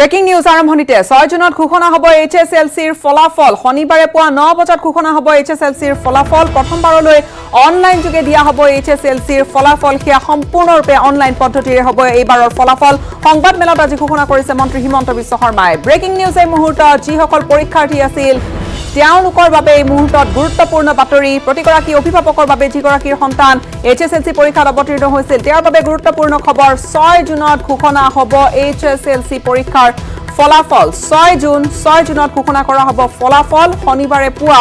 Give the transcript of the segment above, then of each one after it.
Breaking news আৰম্ভণিতে 6 জুনত ঘোষণা হ'ব এইচএছএলচিৰ ফলাফল শনিবাৰে পুৱা 9 বজাত ঘোষণা হ'ব এইচএছএলচিৰ ফলাফল প্ৰথমবাৰলৈ অনলাইন যোগে দিয়া হ'ব এইচএছএলচিৰ ফলাফল হিয়া সম্পূৰ্ণৰূপে অনলাইন পদ্ধতিৰে হ'ব এইবাৰৰ ফলাফল সংবাদ মেলত আজি ঘোষণা কৰিছে মন্ত্ৰী হিমন্ত বিশ্ব শৰ্মাই ব্ৰেকিং নিউজ এই মুহূৰ্তত যিসকল পৰীক্ষাৰ্থী আছিল তেওঁলোকৰ বাবে এই মুহূৰ্তত গুৰুত্বপূৰ্ণ বাতৰি প্ৰতিগৰাকী অভিভাৱকৰ বাবে যিগৰাকীৰ সন্তান এইচএছএলচি পৰীক্ষাত অৱতীৰ্ণ হৈছিল তেওঁৰ বাবে গুৰুত্বপূৰ্ণ খবৰ 6 জুনত ঘোষণা হ'ব এইচএছএলচি পৰীক্ষাৰ ফলাফল 6 জুনত ঘোষণা কৰা হ'ব ফলাফল শনিবাৰে পুৱা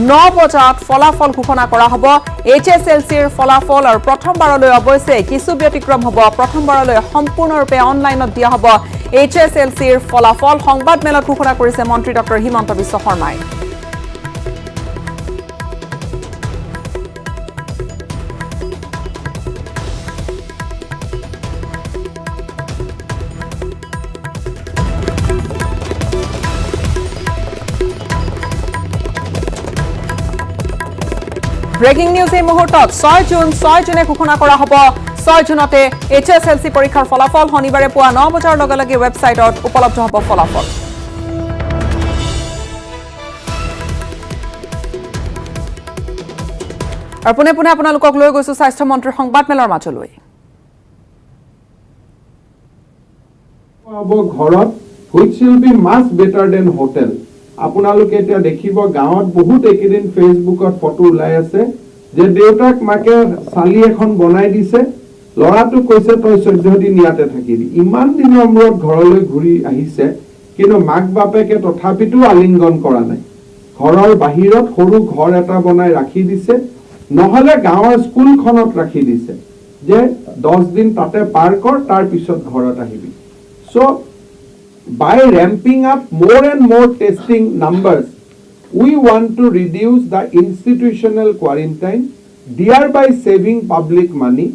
9 বজাত ফলাফল ঘোষণা কৰা হ'ব এইচএছএলচিৰ ফলাফল আৰু প্ৰথমবাৰলৈ অৱশ্যে কিছু ব্যতিক্ৰম হ'ব প্ৰথমবাৰলৈ সম্পূৰ্ণৰূপে অনলাইনত দিয়া হ'ব এইচএছএলচিৰ ফলাফল সংবাদ মেলত ঘোষণা কৰিছে মন্ত্ৰী ডক্টৰ হিমন্ত বিশ্ব শৰ্মাই ব্ৰেকিং নিউজ এই মুহূৰ্তত 6 জুনে ঘোষণা কৰা হ'ব 6 জুনতে এইচএছএলচি পৰীক্ষাৰ ফলাফল শনিবাৰে পুৱা 9 বজাৰ লগে লগে ৱেবছাইটত উপলব্ধ হ'ব ফলাফল আৰু পুনে পুনে আপোনালোকক লৈ গৈছো স্বাস্থ্য মন্ত্ৰীৰ সংবাদ মেলৰ মাজলৈ ঘৰত which will be much better than hotel আপোনালোকে এতিয়া দেখিব গাঁৱত বহুত একেদিন ফেসবুকত ফটো ওলাই আছে যে দেউতাক মাকে সালি এখন বনাই দিছে লৰাটো কৈছে তই 14 দিন ইয়াতে থাকিবি ইমান দিনৰ মূৰত ঘৰলৈ ঘূৰি আহিছে কিন্তু মাক বাপেকে তথাপিতো আলিংগন কৰা নাই ঘৰৰ বাহিৰত সৰু ঘৰ এটা বনাই ৰাখি দিছে নহলে গাঁৱৰ স্কুলখনত ৰাখি দিছে যে 10 দিন তাতে পাৰ কৰ তাৰ পিছত ঘৰত আহিবি so by ramping up more and more testing numbers, we want to reduce the institutional quarantine, thereby saving public money.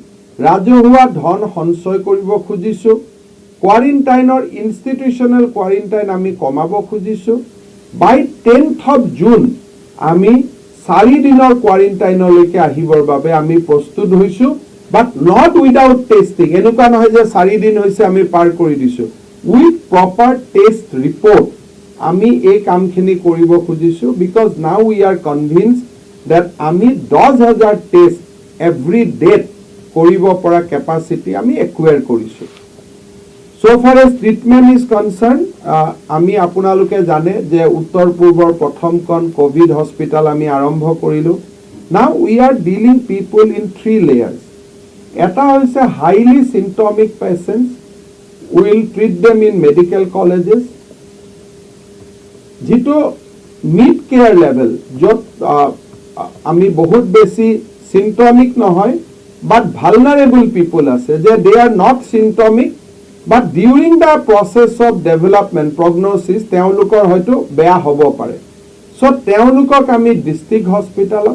Rajohua dhon honsoy koribo khujisu. Quarantine or institutional quarantine ami komabo khujisu. By 10th of June, ami 4 dinor quarantine loike ahibor babe ami prostut hoisu, but not without testing. Enuka nohoy je 4 din hoise ami par kori disu. With proper test report আমি এই কামখিনি কৰিব খুজিছো because now we are convinced that আমি 10000 test every day কৰিব পৰা capacity আমি acquire কৰিছো so far as treatment is concerned আমি আপোনালোকে জানে যে উত্তৰ পূৰ্বৰ প্ৰথমখন কোভিড হস্পিটাল আমি আৰম্ভ কৰিলো now we are dealing people in 3 layers এটা হৈছে highly symptomatic patients we will treat them in medical colleges jito mid care level jot ami bahut beshi symptomatic nohoy but vulnerable people ase je they are not symptomatic but during the process of development prognosis teolukor hoyto beya hobo pare so teolukok ami district hospital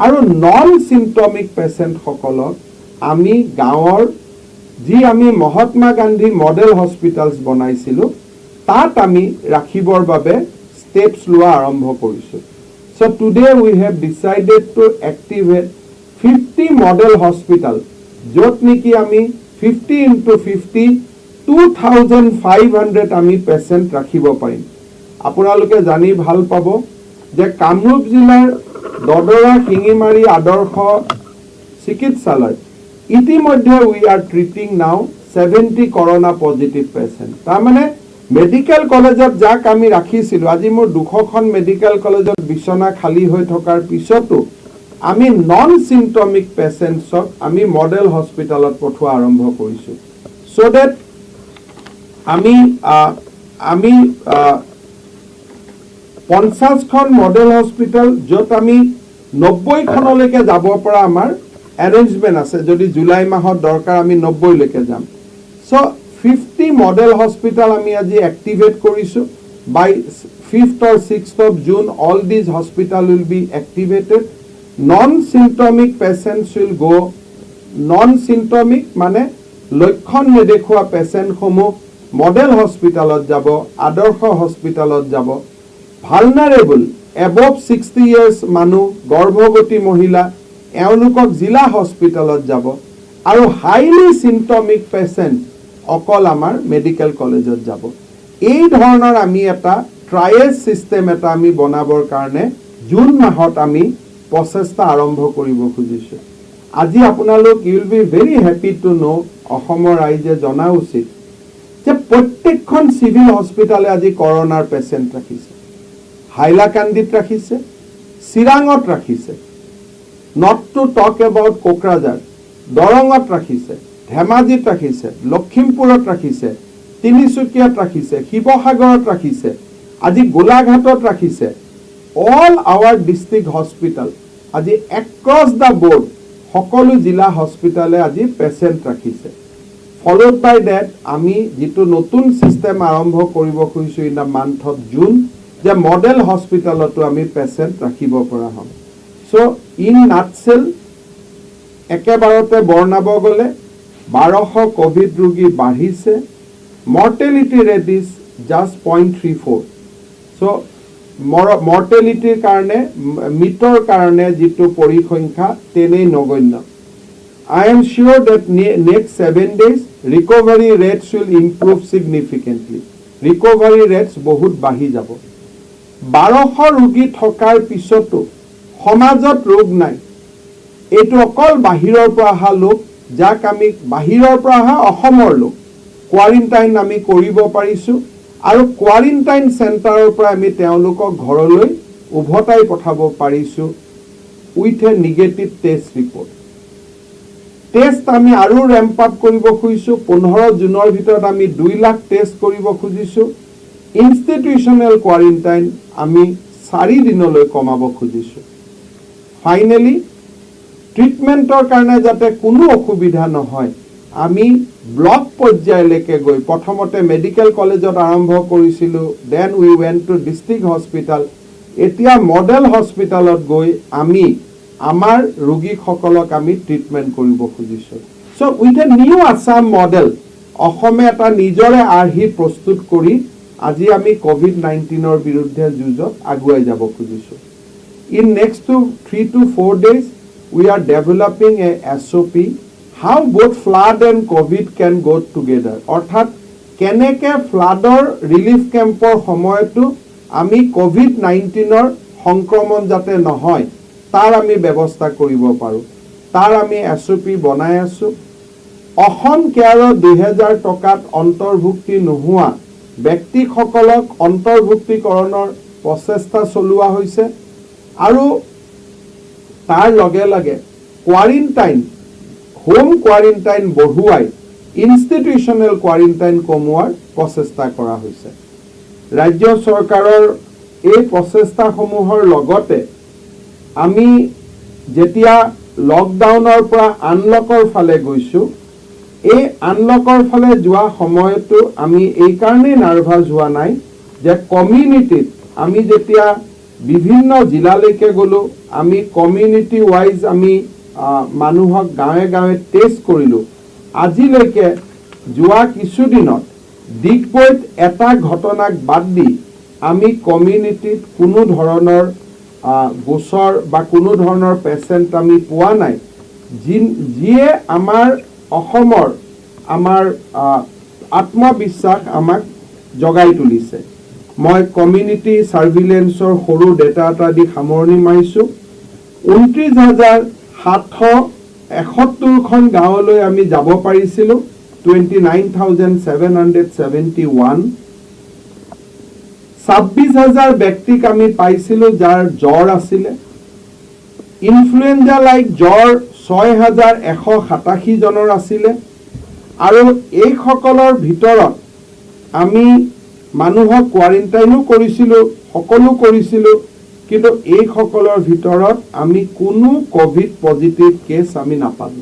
aru non symptomatic patient hokolok ami gaor जी आमी Mahatma Gandhi model hospitals बनाइसिलो तात आमी राखिबर बाबे steps लोआ आरंभ करिसु so today we have decided to activate 50 model hospital जोत निकी आमी 50 into 50 2500 आमी पेशेंट राखिबो पारिम आपनालोके जानि ভাল পাবো যে কামৰূপ জিলাৰ দদৰা হিঙিমাৰী আদৰ্শ চিকিৎসালয় ইতিমধ্যে we are treating now 70 corona positive patient তা মানে মেডিকেল কলেজত যাক আমি ৰাখিছিলো আজি মোৰ দুখখন মেডিকেল কলেজত বিছনা খালি হৈ থকাৰ পিছতো আমি নন সিম্পটমিক পেশেন্টছক আমি মডেল হস্পিটালত পঠোৱা আৰম্ভ কৰিছো সো দ্যাট আমি 50 খন মডেল হস্পিটাল যত আমি 90 খনলৈকে যাব পৰা আমাৰ arrangement আছে যদি জুলাই মাহত দৰকাৰ আমি 90 লৈকে যাম সো 50 মডেল হস্পিটাল আমি আজি এক্টিভেট কৰিছো by 5th or 6th of June all these hospital will be activated non symptomatic patients will go non symptomatic মানে লক্ষণ নেদেখুৱা পেশেন্ট সমূহ মডেল হস্পিটালত যাব আদৰ্শ হস্পিটালত যাব vulnerable above 60 years মানুহ গৰ্ভৱতী মহিলা এওঁলোকক জিলা হস্পিটালত যাব আৰু হাইলি সিম্পটমিক পেশেন্ট অকল আমাৰ মেডিকেল কলেজত যাব এই ধৰণৰ আমি এটা ট্ৰায়েজ সিস্টেম এটা আমি বনাবৰ কাৰণে জুন মাহত আমি প্ৰচেষ্টা আৰম্ভ কৰিব খুজিছোঁ আজি আপোনালোক you will be very happy to know অসমৰ ৰাইজে জনা উচিত যে প্ৰত্যেকখন সিভিল হস্পিটালে আজি কৰোনাৰ পেশেন্ট ৰাখিছে হাইলাকান্দিত ৰাখিছে চিৰাঙত ৰাখিছে not to talk about Kokrajhar দৰঙত ৰাখিছে ধেমাজিত ৰাখিছে লখিমপুৰত ৰাখিছে তিনিচুকীয়াত ৰাখিছে শিৱসাগৰত ৰাখিছে আজি গোলাঘাটত ৰাখিছে all our district hospital আজি across the board সকলো জিলা হস্পিটালে আজি পেশেন্ট ৰাখিছে followed by that আমি যেটো নতুন সিস্টেম আৰম্ভ কৰিব খুজিছো in the month of June যে মডেল হস্পিটালতো আমি পেশেন্ট ৰাখিব পৰা হম সো ইন নাটসেল একেবাৰতে বৰ্ণাব গলে 1200 কোভিড ৰোগী বাঢ়িছে mortality rate is just 0.34 so mortality karone mitor karone jitu porikhonkha tenei nogন্য I am sure that next 7 days recovery rates will improve significantly recovery rates bahut bahi jabo 1200 rogi thokar pisoto সমাজত ৰোগ নাই এটো অকল বাহিৰৰ পৰা আহা লোক যাক আমি বাহিৰৰ পৰা আহা অসমৰ লোক কোৱাৰেণ্টাইন আমি কৰিব পাৰিছো আৰু কোৱাৰেণ্টাইন সেন্টাৰৰ পৰা আমি তেওঁলোকক ঘৰলৈ উভতাই পঠাব পাৰিছো with a negative test report test আমি আৰু ৰেম্প আপ কৰিব খুজিছো 15 জুনৰ ভিতৰত আমি 2 লাখ টেষ্ট কৰিব খুজিছো ইনষ্টিটিউচনেল কোৱাৰেণ্টাইন আমি 4 দিনলৈ কমাব খুজিছো ফাইনালি ট্ৰিটমেন্টৰ কাৰণে যাতে কোনো অসুবিধা নহয় আমি ব্লক পৰ্যায়লৈকে গৈ প্ৰথমতে মেডিকেল কলেজত আৰম্ভ কৰিছিলো then we went to district hospital এতিয়া মডেল হস্পিটালত গৈ আমি আমাৰ ৰোগীসকলক আমি ট্ৰিটমেন্ট কৰিব খুজিছো so with a new Assam model অসমে এটা নিজৰে আৰ্হি প্ৰস্তুত কৰি আজি আমি কোভিড 19 ৰ বিৰুদ্ধে যুঁজত আগুৱাই যাব খুজিছো in next 3 to 4 days we are developing a SOP how both flood and covid can go together অর্থাৎ কেনেকে ফ্লাডৰ ৰিলিফ ক্যাম্পৰ সময়টো আমি কোভিড 19 ৰ সংক্ৰমণ যাতে নহয় তাৰ আমি ব্যৱস্থা কৰিব পাৰো তাৰ আমি SOP বনাই আছো অহম কেয়াৰৰ 2000 টকাত অন্তৰ্ভুক্তি নোহোৱা ব্যক্তিসকলক অন্তৰ্ভুক্তিকৰণৰ প্ৰচেষ্টা চলোৱা হৈছে আৰু তাৰ লগে লগে কোৱাৰেণ্টাইন হোম কোৱাৰেণ্টাইন বঢ়ুৱাই ইনষ্টিটিউচনেল কোৱাৰেণ্টাইন কমোৱাৰ প্ৰচেষ্টা কৰা হৈছে ৰাজ্য চৰকাৰৰ এই প্ৰচেষ্টাসমূহৰ লগতে আমি যেতিয়া লকডাউনৰ পৰা আনলকৰ ফালে গৈছো এই আনলকৰ ফালে যোৱা সময়টো আমি এই কাৰণে নাৰ্ভাস হোৱা নাই যে কমিউনিটিত আমি যেতিয়া বিভিন্ন জিলালৈকে গলো আমি কমিউনিটি ওয়াইজ আমি মানুহক গাঁৱে গাঁৱে টেষ্ট কৰিলো আজিলৈকে যোৱা কিছুদিনত দিগবৈত এটা ঘটনাক বাদ দি আমি কমিউনিটিত কোনো ধৰণৰ গোচৰ বা কোনো ধৰণৰ পেশেন্ট আমি পোৱা নাই যিয়ে আমাৰ অসমৰ আমাৰ আত্মবিশ্বাস আমাক জগাই তুলিছে মই কমিউনিটি সাৰ্ভিলেন্সৰ সৰু ডেটা এটা দি সামৰণি মাৰিছো 29771 খন গাঁৱলৈ আমি যাব পাৰিছিলো 29771 26000 ব্যক্তিক আমি পাইছিলো যাৰ জ্বৰ আছিল ইনফ্লুৱেঞ্জা লাইক জ্বৰ 6187 জনৰ আছিল আৰু এই সকলৰ ভিতৰত আমি মানুহক কোৱাৰেণ্টাইনো কৰিছিলো সকলো কৰিছিলো কিন্তু এই সকলৰ ভিতৰত আমি কোনো কোভিড পজিটিভ কেছ আমি নাপালো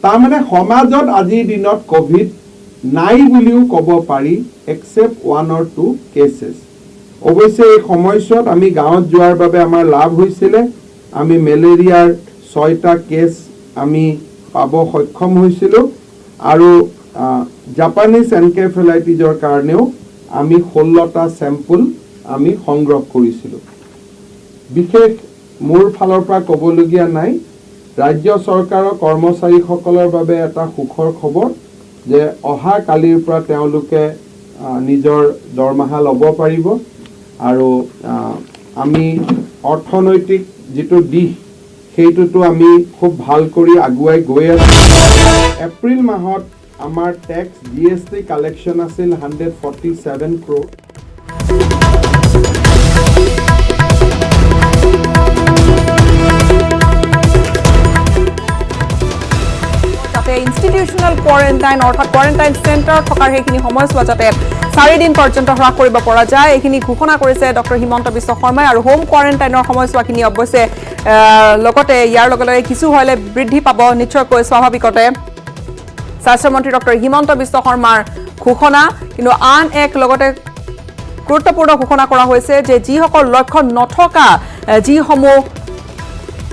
তাৰ মানে সমাজত আজিৰ দিনত কোভিড নাই বুলিও ক'ব পাৰি এক্সেপ্ট 1 or 2 কেसेस অৱশ্যে এই সময়ছোৱাত আমি গাঁৱত যোৱাৰ বাবে আমাৰ লাভ হৈছিল আমি মেলেৰিয়াৰ 6টা কেছ আমি পাব সক্ষম হৈছিল আৰু জাপানিজ এনকেফেলাইটিছৰ কাৰণেও আমি 16টা স্যাম্পল আমি সংগ্ৰহ কৰিছিল বিশেষ মোৰ ফালৰ পৰা ক'বলগীয়া নাই ৰাজ্য চৰকাৰৰ কৰ্মচাৰীসকলৰ বাবে এটা সুখৰ খবৰ যে অহা কালিৰ পৰা তেওঁলোকে নিজৰ দৰমহা ল'ব পাৰিব আৰু আমি অৰ্থনৈতিক যিটো দিশ সেইটোতো আমি খুব ভাল কৰি আগুৱাই গৈ আছোঁ এপ্ৰিল মাহত আমাৰ টেক্স GST কালেকশ্যন আছিল 147 crore ইনষ্টিটিউচনেল কোৱাৰেণ্টাইন অৰ্থাৎ কোৱাৰেণ্টাইন চেণ্টাৰ থকাৰ সেইখিনি সময়ছোৱা যাতে 4 দিন পৰ্যন্ত হ্ৰাস কৰিব পৰা যায় এইখিনি ঘোষণা কৰিছে ডক্টৰ হিমন্ত বিশ্ব শৰ্মাই আৰু হোম কোৱাৰেণ্টাইনৰ সময়ছোৱাখিনি অৱশ্যে লগতে ইয়াৰ লগে লগে কিছু হ'লে বৃদ্ধি পাব নিশ্চয়কৈ স্বাভাৱিকতে স্বাস্থ্যমন্ত্ৰী ডক্টৰ হিমন্ত বিশ্ব শৰ্মাৰ ঘোষণা কিন্তু আন এক লগতে গুৰুত্বপূৰ্ণ ঘোষণা কৰা হৈছে যে যিসকল লক্ষণ নথকা যিসমূহ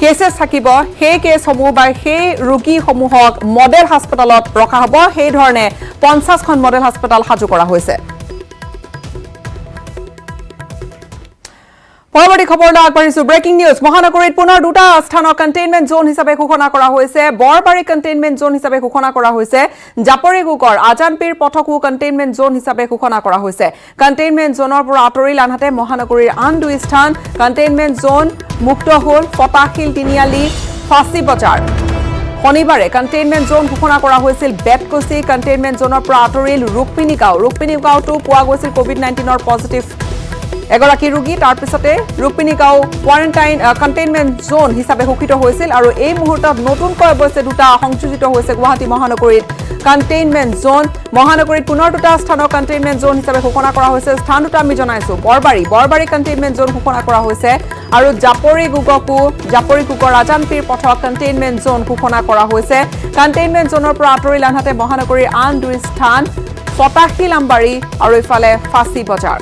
কেसेस থাকিব সেই কেছসমূহ বা সেই ৰোগীসমূহক মডেল হাস্পতালত ৰখা হ'ব সেই ধৰণে 50 খন মডেল হাস্পতাল সাজু কৰা হৈছে পৰৱৰ্তী খবৰলৈ আগবাঢ়িছো ব্ৰেকিং নিউজ মহানগৰীত পুনৰ দুটা স্থানৰ কণ্টেইনমেণ্ট জোন হিচাপে ঘোষণা কৰা হৈছে বৰবাৰী কণ্টেইনমেণ্ট জোন হিচাপে ঘোষণা কৰা হৈছে জাপৰিগুগৰ আজানপীৰ পথকো কণ্টেইনমেণ্ট জোন হিচাপে ঘোষণা কৰা হৈছে কণ্টেইনমেণ্ট জোনৰ পৰা আঁতৰি আনহাতে মহানগৰীৰ আন দুই স্থান কণ্টেইনমেণ্ট জোন মুক্ত হ'ল ফটাশিল তিনিআলি ফাঁচী বজাৰ শনিবাৰে কণ্টেইনমেণ্ট জোন ঘোষণা কৰা হৈছিল বেতকচি কণ্টেইনমেণ্ট জোনৰ পৰা আঁতৰিল ৰুক্মিণী গাঁৱতো পোৱা গৈছিল কোভিড-19ৰ পজিটিভ এগৰাকী ৰোগী তাৰ পিছতে ৰুক্মিণী গাঁও কোৱাৰেণ্টাইন কণ্টেইনমেণ্ট জোন হিচাপে ঘোষিত হৈছিল আৰু এই মুহূৰ্তত নতুনকৈ অৱশ্যে দুটা সংযোজিত হৈছে গুৱাহাটী মহানগৰীত কণ্টেইনমেণ্ট জোন মহানগৰীত পুনৰ দুটা স্থানৰ কণ্টেইনমেণ্ট জোন হিচাপে ঘোষণা কৰা হৈছে স্থান দুটা আমি জনাইছো বৰবাৰী কণ্টেইনমেণ্ট জোন ঘোষণা কৰা হৈছে আৰু জাপৰিগুগৰ আজানপীৰ পথক কণ্টেইনমেণ্ট জোন ঘোষণা কৰা হৈছে কণ্টেইনমেণ্ট জোনৰ পৰা আঁতৰি আনহাতে মহানগৰীৰ আন দুই স্থান ফটাশিল আমবাৰী আৰু ইফালে ফাঁচী বজাৰ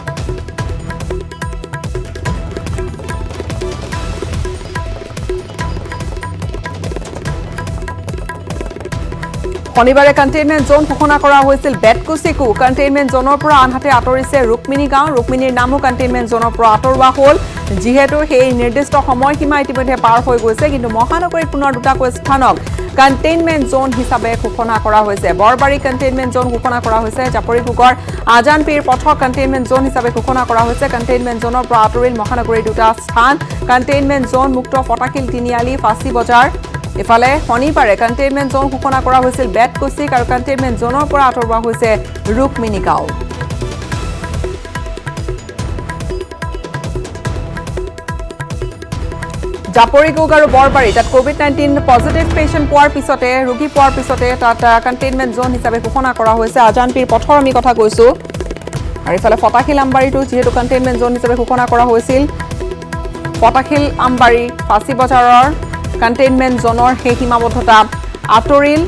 শনিবাৰে কণ্টেইনমেণ্ট জোন ঘোষণা কৰা হৈছিল বেতকুচিকো কণ্টেইনমেণ্ট জোনৰ পৰা আনহাতে আঁতৰিছে ৰুক্মিণী গাঁও ৰুক্মিণীৰ নামো কণ্টেইনমেণ্ট জোনৰ পৰা আঁতৰোৱা হ'ল যিহেতু সেই নিৰ্দিষ্ট সময়সীমা ইতিমধ্যে পাৰ হৈ গৈছে কিন্তু মহানগৰীত পুনৰ দুটাকৈ স্থানক কণ্টেইনমেণ্ট জোন হিচাপে ঘোষণা কৰা হৈছে বৰবাৰী কণ্টেইনমেণ্ট জোন ঘোষণা কৰা হৈছে জাপৰিগুগৰ আজানপীৰ পথক কণ্টেইনমেণ্ট জোন হিচাপে ঘোষণা কৰা হৈছে কণ্টেইনমেণ্ট জোনৰ পৰা আঁতৰিল মহানগৰীৰ দুটা স্থান কণ্টেইনমেণ্ট জোন মুক্ত ফটাশিল তিনিআলি ফাঁচী বজাৰ ইফালে শনিবাৰে কণ্টেইনমেণ্ট জোন ঘোষণা কৰা হৈছিল বেতকুচিক আৰু কণ্টেইনমেণ্ট জোনৰ পৰা আঁতৰোৱা হৈছে ৰুক্মিণী গাঁও জাপৰিগুগ আৰু বৰবাৰী তাত কোভিড-19 পজিটিভ পেচেণ্ট ৰোগী পোৱাৰ পিছতে তাত কণ্টেইনমেণ্ট জোন হিচাপে ঘোষণা কৰা হৈছে আজানপীৰ পথৰ আমি কথা কৈছো আৰু ইফালে ফটাশিল আমবাৰীটো যিহেতু কণ্টেইনমেণ্ট জোন হিচাপে ঘোষণা কৰা হৈছিল ফটাশিল আমবাৰী ফাঁচী বজাৰৰ কণ্টেইনমেণ্ট জোনৰ সেই সীমাবদ্ধতা আঁতৰিল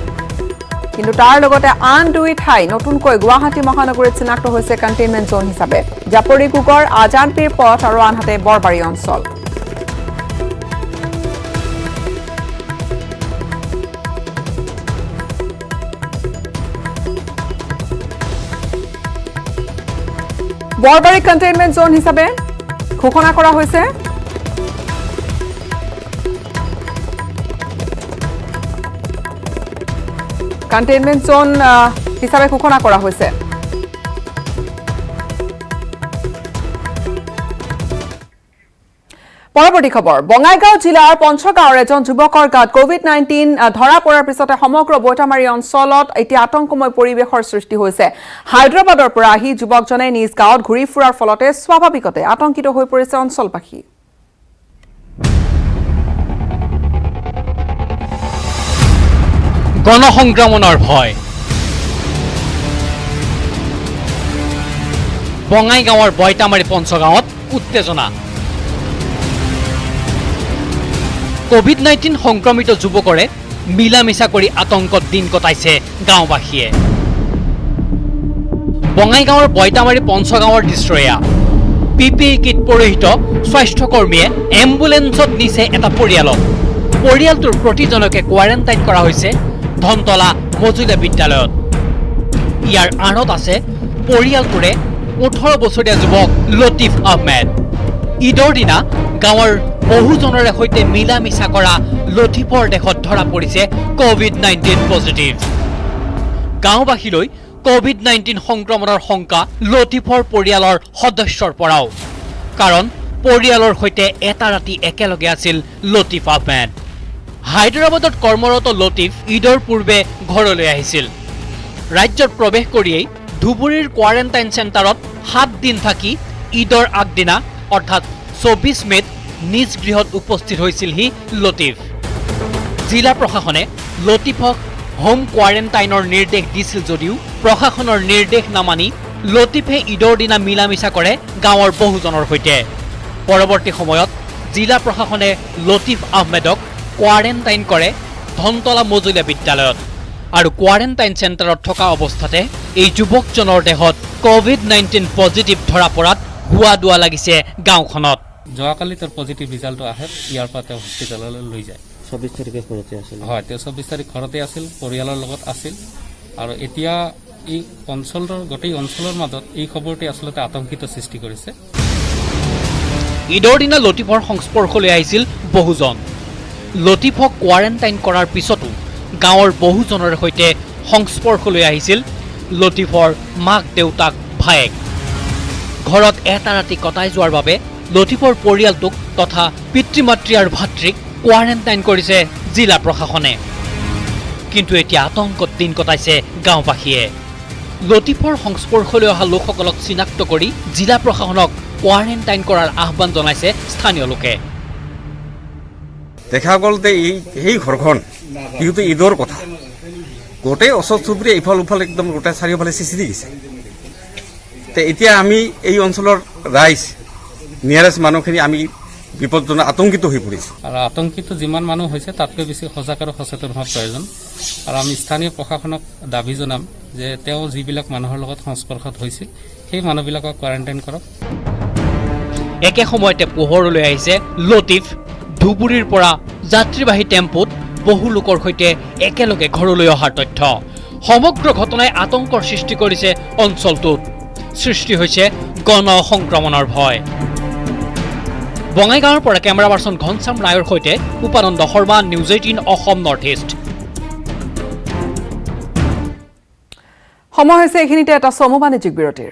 কিন্তু তাৰ লগতে আন দুই ঠাই নতুনকৈ গুৱাহাটী মহানগৰীত চিনাক্ত হৈছে কণ্টেইনমেণ্ট জোন হিচাপে জাপৰিগুগৰ আজানপীৰ পথ আৰু আনহাতে বৰবাৰী অঞ্চল বৰবাৰী কণ্টেইনমেণ্ট জোন হিচাপে ঘোষণা কৰা হৈছে কণ্টেইনমেণ্ট জোন হিচাপে ঘোষণা কৰা হৈছে পৰৱৰ্তী খবৰ বঙাইগাঁও জিলাৰ পঞ্চগাঁৱৰ এজন যুৱকৰ গাত কোভিড-19 ধৰা পৰাৰ পিছতে সমগ্ৰ বৈতামাৰী অঞ্চলত এতিয়া আতংকময় পৰিৱেশৰ সৃষ্টি হৈছে হায়দৰাবাদৰ পৰা আহি যুৱকজনে নিজ গাঁৱত ঘূৰি ফুৰাৰ ফলতে স্বাভাৱিকতে আতংকিত হৈ পৰিছে অঞ্চলবাসী গণসংক্ৰমণৰ ভয় বঙাইগাঁৱৰ বৈতামাৰী পঞ্চগাঁৱত উত্তেজনা কোভিড-19 সংক্ৰমিত যুৱকৰে মিলামিছা কৰি আতংকত দিন কটাইছে গাঁওবাসীয়ে বঙাইগাঁৱৰ বৈতামাৰী পঞ্চগাঁৱৰ দৃশ্যয়া পিপিই কিট পৰিহিত স্বাস্থ্যকৰ্মীয়ে এম্বুলেন্সত নিছে এটা পৰিয়ালটোৰ প্ৰতিজনকে কোৱাৰেণ্টাইন কৰা হৈছে ধনতলা মজুলীয়া বিদ্যালয়ত ইয়াৰ আঁৰত আছে পৰিয়ালটোৰে 18 বছৰীয়া যুৱক লতিফ আহমেদ ঈদৰ দিনা গাঁৱৰ বহুজনৰে সৈতে মিলামিছা কৰা লতিফৰ দেহত ধৰা পৰিছে কোভিড-19 পজিটিভ গাঁওবাসীলৈ কোভিড-19 সংক্ৰমণৰ শংকা লতিফৰ পৰিয়ালৰ সদস্যৰ পৰাও কাৰণ পৰিয়ালৰ সৈতে এটা ৰাতি একেলগে আছিল লতিফ আহমেদ হায়দৰাবাদত কৰ্মৰত লতিফ ঈদৰ পূৰ্বে ঘৰলৈ আহিছিল ৰাজ্যত প্ৰৱেশ কৰিয়েই ধুবুৰীৰ কোৱাৰেণ্টাইন চেণ্টাৰত 7 দিন থাকি ঈদৰ আগদিনা অৰ্থাৎ 24 মেত নিজ গৃহত উপস্থিত হৈছিল হি লতিফ জিলা প্ৰশাসনে লতিফক হোম কোৱাৰেণ্টাইনৰ নিৰ্দেশ দিছিল যদিও প্ৰশাসনৰ নিৰ্দেশ নামানি লতিফে ঈদৰ দিনা মিলামিছা কৰে গাঁৱৰ বহুজনৰ সৈতে পৰৱৰ্তী সময়ত জিলা প্ৰশাসনে লতিফ আহমেদক কোৱাৰেণ্টাইন কৰে ধনতলা মজলীয়া বিদ্যালয়ত আৰু কোৱাৰেণ্টাইন চেণ্টাৰত থকা অৱস্থাতে এই যুৱকজনৰ দেহত কোভিড-19 পজিটিভ ধৰা পৰাত হুৱা দুৱা লাগিছে গাঁওখনত যোৱাকালি তেওঁৰ পজিটিভ ৰিজাল্টটো আহে ইয়াৰ পৰা তেওঁ হস্পিটেললৈ লৈ যায় 24 তাৰিখে ঘৰতে আছিল হয় তেওঁ 24 তাৰিখ ঘৰতে আছিল পৰিয়ালৰ লগত আছিল আৰু এতিয়া এই অঞ্চলৰ গোটেই অঞ্চলৰ মাজত এই খবৰটি আচলতে আতংকিত সৃষ্টি কৰিছে ঈদৰ দিনা লতিফৰ সংস্পৰ্শলৈ আহিছিল বহুজন লতিফক কোৱাৰেণ্টাইন কৰাৰ পিছতো গাঁৱৰ বহুজনৰ সৈতে সংস্পৰ্শলৈ আহিছিল লতিফৰ মাক দেউতাক ভায়েক ঘৰত এটা ৰাতি কটাই যোৱাৰ বাবে লতিফৰ পৰিয়ালটোক তথা পিতৃ মাতৃ আৰু ভাতৃক কোৱাৰেণ্টাইন কৰিছে জিলা প্ৰশাসনে কিন্তু এতিয়া আতংকত দিন কটাইছে গাঁওবাসীয়ে লতিফৰ সংস্পৰ্শলৈ অহা লোকসকলক চিনাক্ত কৰি জিলা প্ৰশাসনক কোৱাৰেণ্টাইন কৰাৰ আহ্বান জনাইছে স্থানীয় লোকে দেখা গ'ল যে এই ঘৰখন যিহেতু ঈদৰ কথা গোটেই ওচৰ চুবুৰীয়া ইফাল ইফাল একদম গোটেই চাৰিওফালে চিচি দিছে এতিয়া আমি এই অঞ্চলৰ ৰাইজ নিয়াৰেষ্ট মানুহখিনি আমি বিপদজনক আতংকিত হৈ পৰিছে আৰু আতংকিত যিমান মানুহ হৈছে তাতকৈ বেছি সজাগ আৰু সচেতন হোৱাৰ প্ৰয়োজন আৰু আমি স্থানীয় প্ৰশাসনক দাবী জনাম যে তেওঁ যিবিলাক মানুহৰ লগত সংস্পৰ্শত হৈছিল সেই মানুহবিলাকক কোৱাৰেণ্টাইন কৰক একে সময়তে পোহৰলৈ আহিছে লতিফ ধুবুৰীৰ পৰা যাত্ৰীবাহী টেম্পুত বহু লোকৰ সৈতে একেলগে ঘৰলৈ অহাৰ তথ্য সমগ্ৰ ঘটনাই আতংকৰ সৃষ্টি কৰিছে অঞ্চলটোত সৃষ্টি হৈছে গণ সংক্ৰমণৰ ভয় বঙাইগাঁৱৰ পৰা কেমেৰা পাৰ্চন ঘনশ্যাম ৰায়ৰ সৈতে Upananda Sharma news 18 Assam north east সময় হৈছে এইখিনিতে এটা চমু বাণিজ্যিক বিৰতিৰ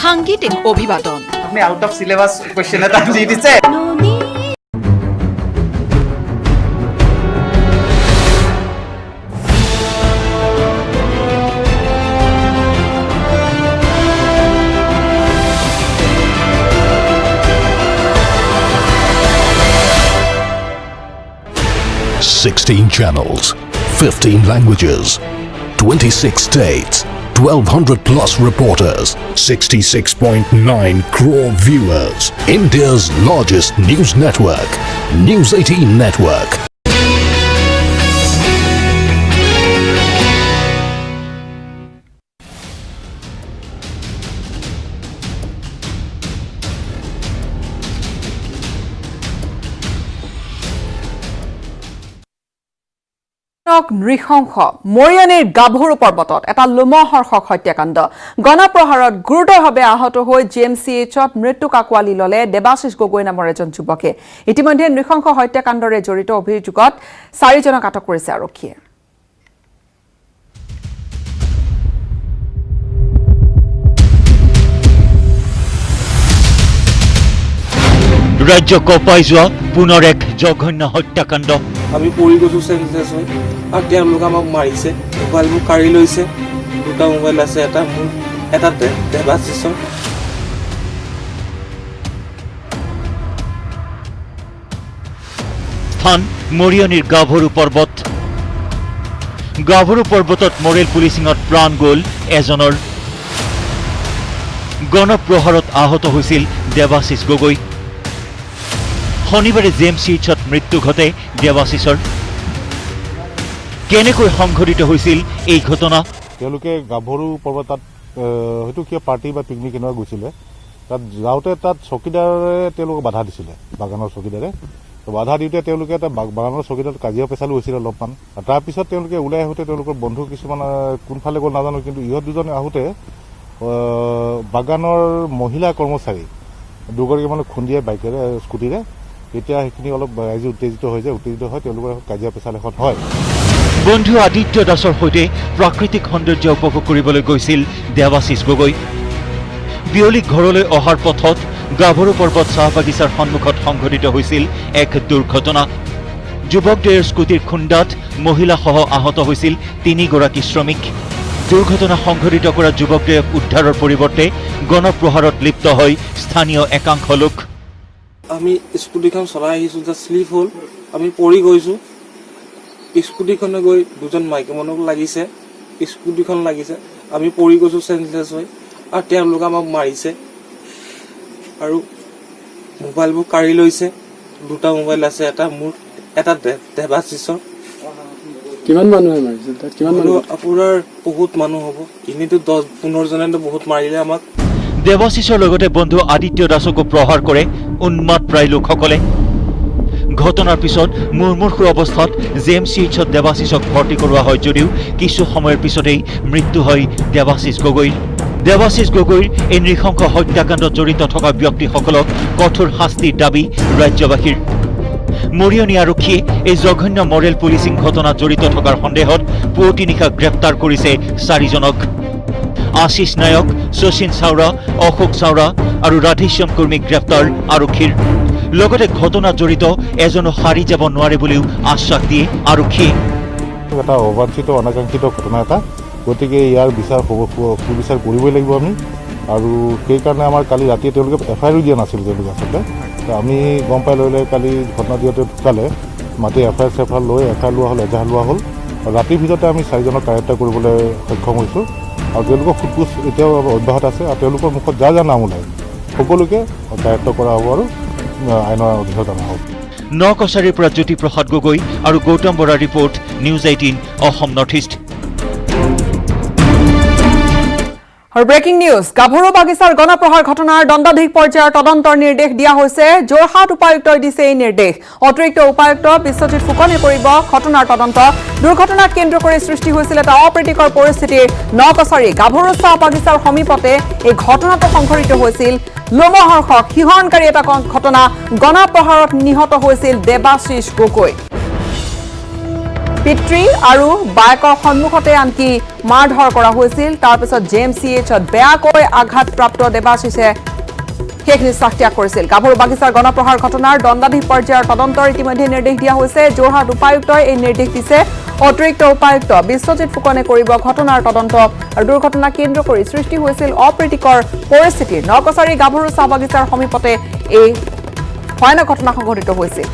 সাংগীতিক অভিবাদন আপনি আউট অফ সিলেবাস কোশ্চেন এটা দি দিছে channels, 15 languages, 26 states, 1,200 plus reporters, 66.9 crore viewers. India's largest news network, News 18 Network. নৃশংস মৰিয়নিৰ গাভৰু পৰ্বতত এটা লোমহৰ্ষক হত্যাকাণ্ড গণপ্ৰহাৰত গুৰুতৰভাৱে আহত হৈ জিএমচিএইচত মৃত্যুক আঁকোৱালি ল'লে দেৱাশিষ গগৈ নামৰ এজন যুৱকে ইতিমধ্যে নৃশংস হত্যাকাণ্ডৰে জড়িত অভিযোগত 4জনক আটক কৰিছে আৰক্ষীয়ে ৰাজ্য কঁপাই যোৱা পুনৰ এক জঘন্য হত্যাকাণ্ড আমি পৰি গৈছো চেঞ্চলেছ হৈ আৰু তেওঁলোকে আমাক মাৰিছে মোবাইলবোৰ কাঢ়ি লৈছে দুটা মোবাইল আছে এটা মোৰ এটা দেৱাশিষৰ স্থান মৰিয়নিৰ গাভৰু পৰ্বতত মৰেল পুলিচিঙত প্ৰাণ গ'ল এজনৰ গণপ্ৰহাৰত আহত হৈছিল দেৱাশিষ গগৈ শনিবাৰে জিএমচিএইচত মৃত্যু ঘটে দেৱাশিষৰ কেনেকৈ সংঘটিত হৈছিল এই ঘটনা তেওঁলোকে গাভৰু পৰ্বতত হয়তো কিয় পাৰ্টি বা পিকনিক এনেকুৱা গৈছিলে তাত যাওঁতে তাত চকীদাৰে তেওঁলোকক বাধা দিছিলে বাগানৰ চকীদাৰে বাধা দিওঁতে তেওঁলোকে এটা বাগানৰ চকীদাৰত কাজিয়া পেচালো হৈছিল অলপমান তাৰপিছত তেওঁলোকে ওলাই আহোঁতে তেওঁলোকৰ বন্ধু কিছুমান কোনফালে গ'ল নাজানো কিন্তু ইহঁত দুজনে আহোঁতে বাগানৰ মহিলা কৰ্মচাৰী দুগৰাকী মানে খুন্দিয়াই বাইকেৰে স্কুটিৰে এতিয়া সেইখিনি অলপ ৰাইজে উত্তেজিত হৈ যায় উত্তেজিত হয় তেওঁলোকৰ কাজিয়া পেচাল এখন হয় বন্ধু আদিত্য দাসৰ সৈতে প্ৰাকৃতিক সৌন্দৰ্য উপভোগ কৰিবলৈ গৈছিল দেৱাশিষ গগৈ বিয়লি ঘৰলৈ অহাৰ পথত গাভৰু পৰ্বত চাহ বাগিচাৰ সন্মুখত সংঘটিত হৈছিল এক দুৰ্ঘটনা যুৱকদ্বয়ৰ স্কুটিৰ খুন্দাত মহিলাসহ আহত হৈছিল 3 গৰাকী শ্ৰমিক দুৰ্ঘটনা সংঘটিত কৰা যুৱকদ্বয়ক উদ্ধাৰৰ পৰিৱৰ্তে গণপ্ৰহাৰত লিপ্ত হৈ স্থানীয় একাংশ লোক আমি স্কুটিখন চলাই আহিছোঁ যে শ্লিপ হ'ল আমি পৰি গৈছোঁ স্কুটিখনে গৈ দুজন মাইকী মানুহক লাগিছে স্কুটিখন লাগিছে আমি পৰি গৈছোঁ চেঞ্চলেছ হৈ আৰু তেওঁলোকে আমাক মাৰিছে আৰু মোবাইলবোৰ কাঢ়ি লৈছে 2টা মোবাইল আছে এটা মোৰ এটা দেৱাশিষৰ কিমান মানুহে মাৰিছে তাত কিমান মানুহ আপোনাৰ বহুত মানুহ হ'ব এনেতো 10-15 জনে বহুত মাৰিলে আমাক দেৱাশিষৰ লগতে বন্ধু আদিত্য দাসকো প্ৰহাৰ কৰে উন্মাদ প্ৰায় লোকসকলে ঘটনাৰ পিছত মুৰ্মুৰ্ষু অৱস্থাত জেএমচিএইচত দেৱাশিষক ভৰ্তি কৰোৱা হয় যদিও কিছু সময়ৰ পিছতেই মৃত্যু হয় দেৱাশিষ গগৈৰ এই নৃশংস হত্যাকাণ্ডত জড়িত থকা ব্যক্তিসকলক কঠোৰ শাস্তিৰ দাবী ৰাজ্যবাসীৰ মৰিয়নি আৰক্ষীয়ে এই জঘন্য মৰেল পুলিচিং ঘটনাত জড়িত থকাৰ সন্দেহত পুৱতি নিশা গ্ৰেপ্তাৰ কৰিছে 4 জনক আশিষ নায়ক শচীন চাওৰা অশোক চাওৰা আৰু ৰাধেশ্যাম কৰ্মীক গ্ৰেপ্তাৰ আৰক্ষীৰ লগতে ঘটনাত জড়িত এজনো হাৰি যাব নোৱাৰে বুলিও আশ্বাস দিয়ে আৰক্ষীয়ে এটা অবাঞ্ছিত অনাকাংক্ষিত ঘটনা এটা গতিকে ইয়াৰ বিচাৰ সুবিচাৰ কৰিবই লাগিব আমি আৰু সেইকাৰণে আমাৰ কালি ৰাতিয়ে তেওঁলোকে এফআইআৰ দিয়া নাছিল তেওঁলোকে আচলতে আমি গম পাই লৈ কালি ঘটনা যিহেতু ঢুকালে মাতি এফআইআৰ লৈ এফআইআৰ লোৱা হ'ল এজাহাৰ লোৱা হ'ল আৰু ৰাতিৰ ভিতৰতে আমি 4 জনক গ্ৰেপ্তাৰ কৰিবলৈ সক্ষম হৈছোঁ আৰু তেওঁলোকৰ সোধপোছ এতিয়াও অব্যাহত আছে আৰু তেওঁলোকৰ মুখত যা নাম ওলায় সকলোকে গ্ৰেপ্তাৰ কৰা হ'ব আৰু আইনৰ অধীনত অনা হ'ব নকছাৰীৰ পৰা জ্যোতিপ্ৰসাদ গগৈ আৰু গৌতম বৰাৰ report news 18 Assam north east আৰু ব্ৰেকিং নিউজ গাভৰু বাগিচাৰ গণপ্ৰহাৰ ঘটনাৰ দণ্ডাধীশ পৰ্যায়ৰ তদন্তৰ নিৰ্দেশ দিয়া হৈছে যোৰহাট উপায়ুক্তই দিছে এই নিৰ্দেশ অতিৰিক্ত উপায়ুক্ত বিশ্বজিৎ ফুকনে কৰিব ঘটনাৰ তদন্ত দুৰ্ঘটনাক কেন্দ্ৰ কৰি সৃষ্টি হৈছিল এটা অপ্ৰীতিকৰ পৰিস্থিতিৰ নকছাৰী গাভৰু চাহ বাগিচাৰ সমীপতে এই ঘটনাটো সংঘটিত হৈছিল লোমহৰ্ষক শিহৰণকাৰী এটা ঘটনা গণপ্ৰহাৰত নিহত হৈছিল দেৱাশিষ গগৈ পিতৃ আৰু বাইকৰ সন্মুখতে আনকি মাৰধৰ কৰা হৈছিল তাৰপিছত জেএমচিএইচত বেয়াকৈ আঘাতপ্ৰাপ্ত দেৱাশিষে শেষ নিশ্বাস ত্যাগ কৰিছিল গাভৰু বাগিচাৰ গণপ্ৰহাৰ ঘটনাৰ দণ্ডাধীশ পৰ্যায়ৰ তদন্তৰ ইতিমধ্যে নিৰ্দেশ দিয়া হৈছে যোৰহাট উপায়ুক্তই এই নিৰ্দেশ দিছে অতিৰিক্ত উপায়ুক্ত বিশ্বজিৎ ফুকনে কৰিব ঘটনাৰ তদন্ত আৰু দুৰ্ঘটনা কেন্দ্ৰ কৰি সৃষ্টি হৈছিল অপ্ৰীতিকৰ পৰিস্থিতিৰ নকছাৰী গাভৰু চাহ বাগিচাৰ সমীপতে এই ভয়ানক ঘটনা সংঘটিত হৈছিল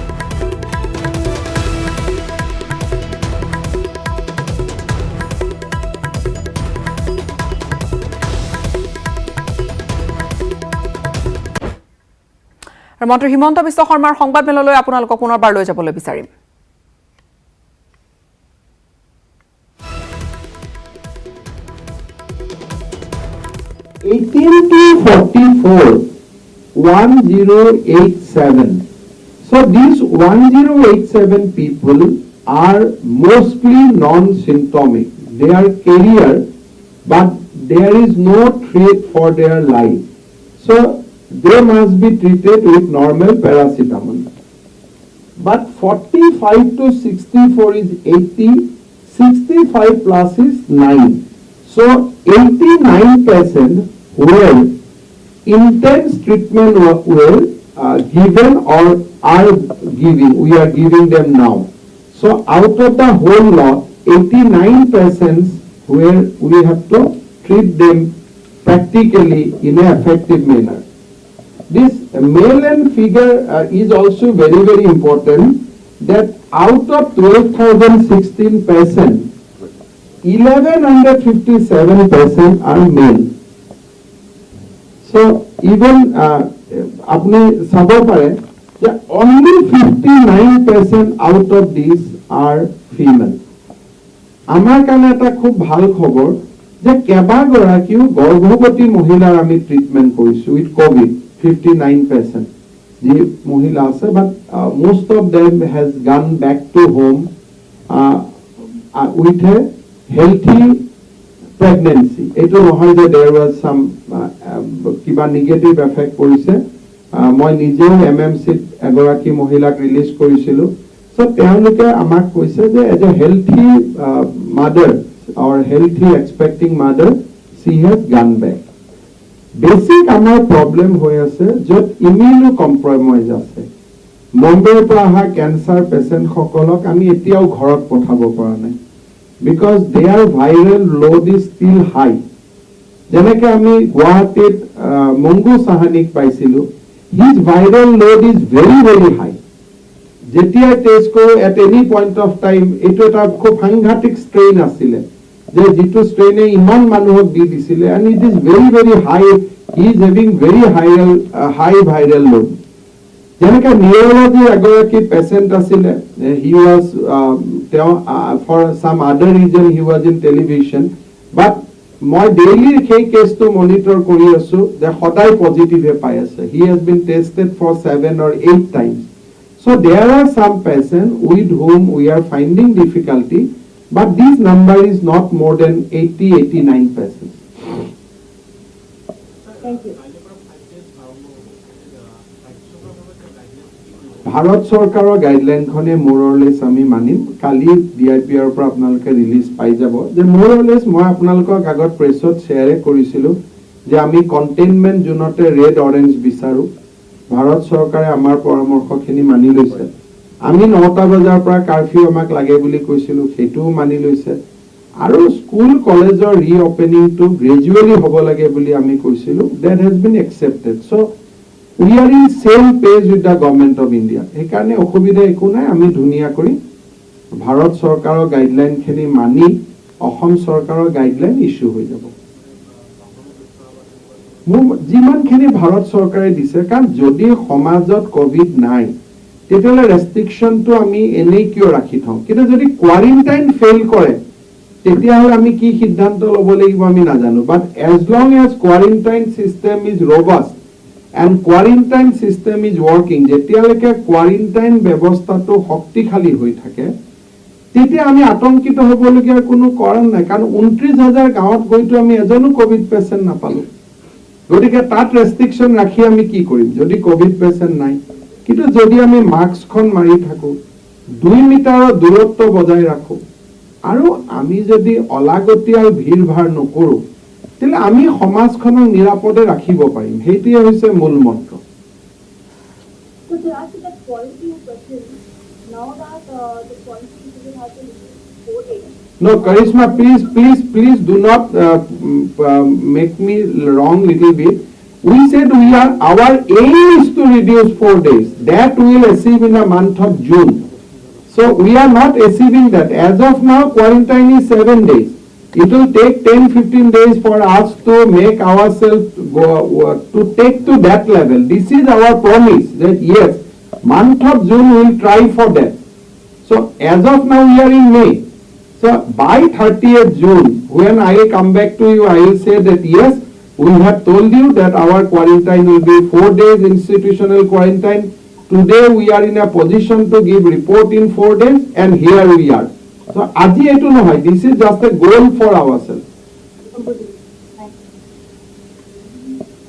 মন্ত্ৰী হিমন্ত বিশ্ব শৰ্মাৰ সংবাদমেললৈ আপোনালোকক পুনৰবাৰ লৈ যাবলৈ বিচাৰিম So these 1087 people are mostly non-symptomic. They are carrier, but there is no threat for their life. So they must be treated with normal paracetamol. But 45 to 64 is 80, 65 plus is 9. So 89% were intense treatment were given or are giving. We are giving them now. So out of the whole lot, 89% where we have to treat them practically in an effective manner. This male and figure is also very, very important, that out of 12,016%, 1157% are male. So even apne sabo pare that only 59% out of these are female. Amar kane eta khub bhal khobor je keba gorakiu garbhavati mohilar ami treatment koisu with COVID 59%. যি মহিলা আছে, but most of them has gone back to home with a healthy pregnancy. এইটো নহয় যে দেৰ was চাম কিবা negative effect পৰিছে। মই নিজেও MMCত এগৰাকী মহিলাক ৰিলিজ কৰিছিলোঁ। চ' তেওঁলোকে আমাক কৈছে যে as a healthy mother or healthy expecting mother she has gone back. Basic আমাৰ প্ৰব্লেম হৈ আছে য'ত ইমিউনো কম্প্ৰমাইজ আছে। মুম্বাইৰ পৰা অহা কেঞ্চাৰ পেচেণ্টসকলক আমি এতিয়াও ঘৰত পঠাব পৰা নাই, because their viral load is still high. যেনেকে আমি গুৱাহাটীত মংগু চাহানিক পাইছিলোঁ, his viral load is very very high. যেতিয়াই টেষ্ট কৰোঁ at any point of time এইটো এটা খুব সাংঘাতিক ষ্ট্ৰেইন আছিলে, যে যিটো ষ্ট্ৰেইনে ইমান মানুহক দি দিছিলে, and it is very very high, he is having very high viral load. যেনেকে নিউৰলজিৰ এগৰাকী পেচেণ্ট আছিলে, হি ৱাজ তেওঁ for some other reason he was in television, but মই ডেইলি সেই কেছটো মনিটৰ কৰি আছো যে সদায় পজিটিভে পাই আছে। He has been tested for 7 or 8 times. So there are some patients with whom we are finding difficulty, but this number is not more than 80-89%. Thank you. Bharat চৰকাৰৰ গাইডলাইনখনে মোৰলেছ আমি মানিম। কালি DIPৰ পৰা আপোনালোকে ৰিলিজ পাই যাব যে মোৰলেছ মই আপোনালোকক আগত প্ৰেছত শ্বেয়াৰে কৰিছিলোঁ যে আমি কণ্টেইনমেণ্ট জোনতে ৰেড অৰেঞ্জ বিচাৰোঁ। ভাৰত চৰকাৰে আমাৰ পৰামৰ্শখিনি মানি লৈছে। আমি 9টা বজাৰ পৰা কাৰফিউ আমাক লাগে বুলি কৈছিলোঁ, সেইটোও মানি লৈছে। আৰু স্কুল কলেজৰ ৰিঅপেনিংটো গ্ৰেজুৱেলি হ'ব লাগে বুলি আমি কৈছিলোঁ, that has been accepted. So' we are in same page with the government of India. সেইকাৰণে অসুবিধা একো নাই, আমি ধুনীয়া কৰি ভাৰত চৰকাৰৰ গাইডলাইনখিনি মানি অসম চৰকাৰৰ গাইডলাইন ইছ্যু হৈ যাব। যিমানখিনি ভাৰত চৰকাৰে দিছে, কাৰণ যদি সমাজত কোভিড নাই তেতিয়াহ'লে ৰেষ্ট্ৰিকশ্যনটো আমি এনেই কিয় ৰাখি থওঁ, কিন্তু যদি কোৱাৰেণ্টাইন ফেইল কৰে তেতিয়াহ'লে আমি কি সিদ্ধান্ত ল'ব লাগিব আমি নাজানো। But as long as quarantine system is robust and quarantine system is working, যেতিয়ালৈকে কোৱাৰেণ্টাইন ব্যৱস্থাটো শক্তিশালী হৈ থাকে তেতিয়া আমি আতংকিত হ'বলগীয়া কোনো কাৰণ নাই, কাৰণ 29,000 গাঁৱত গৈতো আমি এজনো কোভিড পেচেণ্ট নাপালো। গতিকে তাত ৰেষ্ট্ৰিকশ্যন ৰাখি আমি কি কৰিম যদি কোভিড পেচেণ্ট নাই? কিন্তু যদি আমি মাস্কখন মাৰি থাকো, 2 মিটাৰৰ দূৰত্ব বজাই ৰাখো, আৰু আমি যদি অলাগতিয়াল ভিৰ ভাৰ নকৰো, তেতিয়াহ'লে আমি সমাজখনক নিৰাপদে ৰাখিব পাৰিম। সেইটোৱে হৈছে মূল মন্ত্ৰ। No, Karishma, please do not make me wrong little bit. We said our aim is to reduce 4 days. That we will achieve in the month of June. So we are not achieving that. As of now, quarantine is 7 days. It will take 10-15 days for us to make ourselves to take to that level. This is our promise that yes, month of June we will try for that. So as of now we are in May. So by 30th June, when I come back to you, I will say that yes, we have told you that our quarantine will be 4 days institutional quarantine. Today we are in a position to give report in 4 days, and here we are. So আজি এটো নহয়, this is just a goal for ourselves.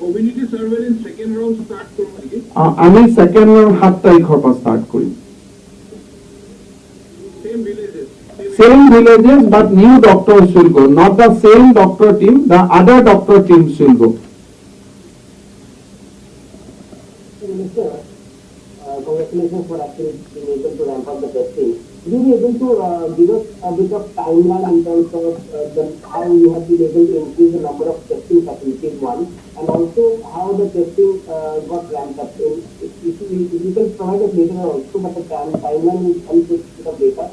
Community surveillance second round start করব নাকি? আমি second round 7 তাৰিখৰ পৰা start কৰিম। Same villages, but new doctors will go, not the same doctor team, the other doctor teams will go. Congratulations for actually being able to ramp up the testing. Will you be able to give us a bit of timeline in terms of how you have been able to increase the number of testing facilities, one, and also how the testing got ramped up? If you can provide us later also, but the timeline is a bit of data.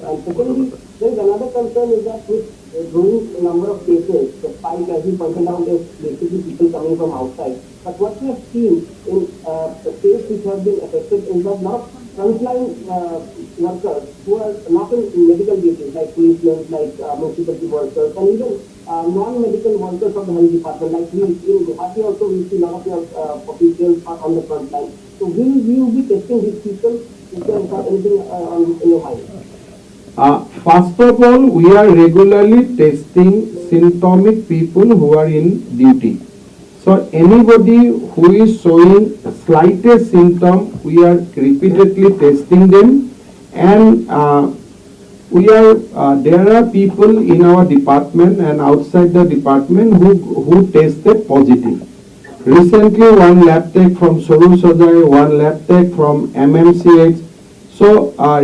And secondly, there is another concern is that with growing number of cases, the spike, as you pointed out, is basically people coming from outside. But what we have seen in the states which have been affected is that lot of frontline workers who are not in medical duties, like policemen, like municipality workers, and even non-medical workers of the health department. Like in Guwahati also, we see a lot of your officials are on the front line. So will you be testing these people? Is there anything in your mind? First of all, we are regularly testing symptomatic people who are in duty. So anybody who is showing slightest symptom, we are repeatedly testing them, and there are people in our department and outside the department who tested positive. Recently, one lab tech from Soru Sajai, one lab tech from MMCH. So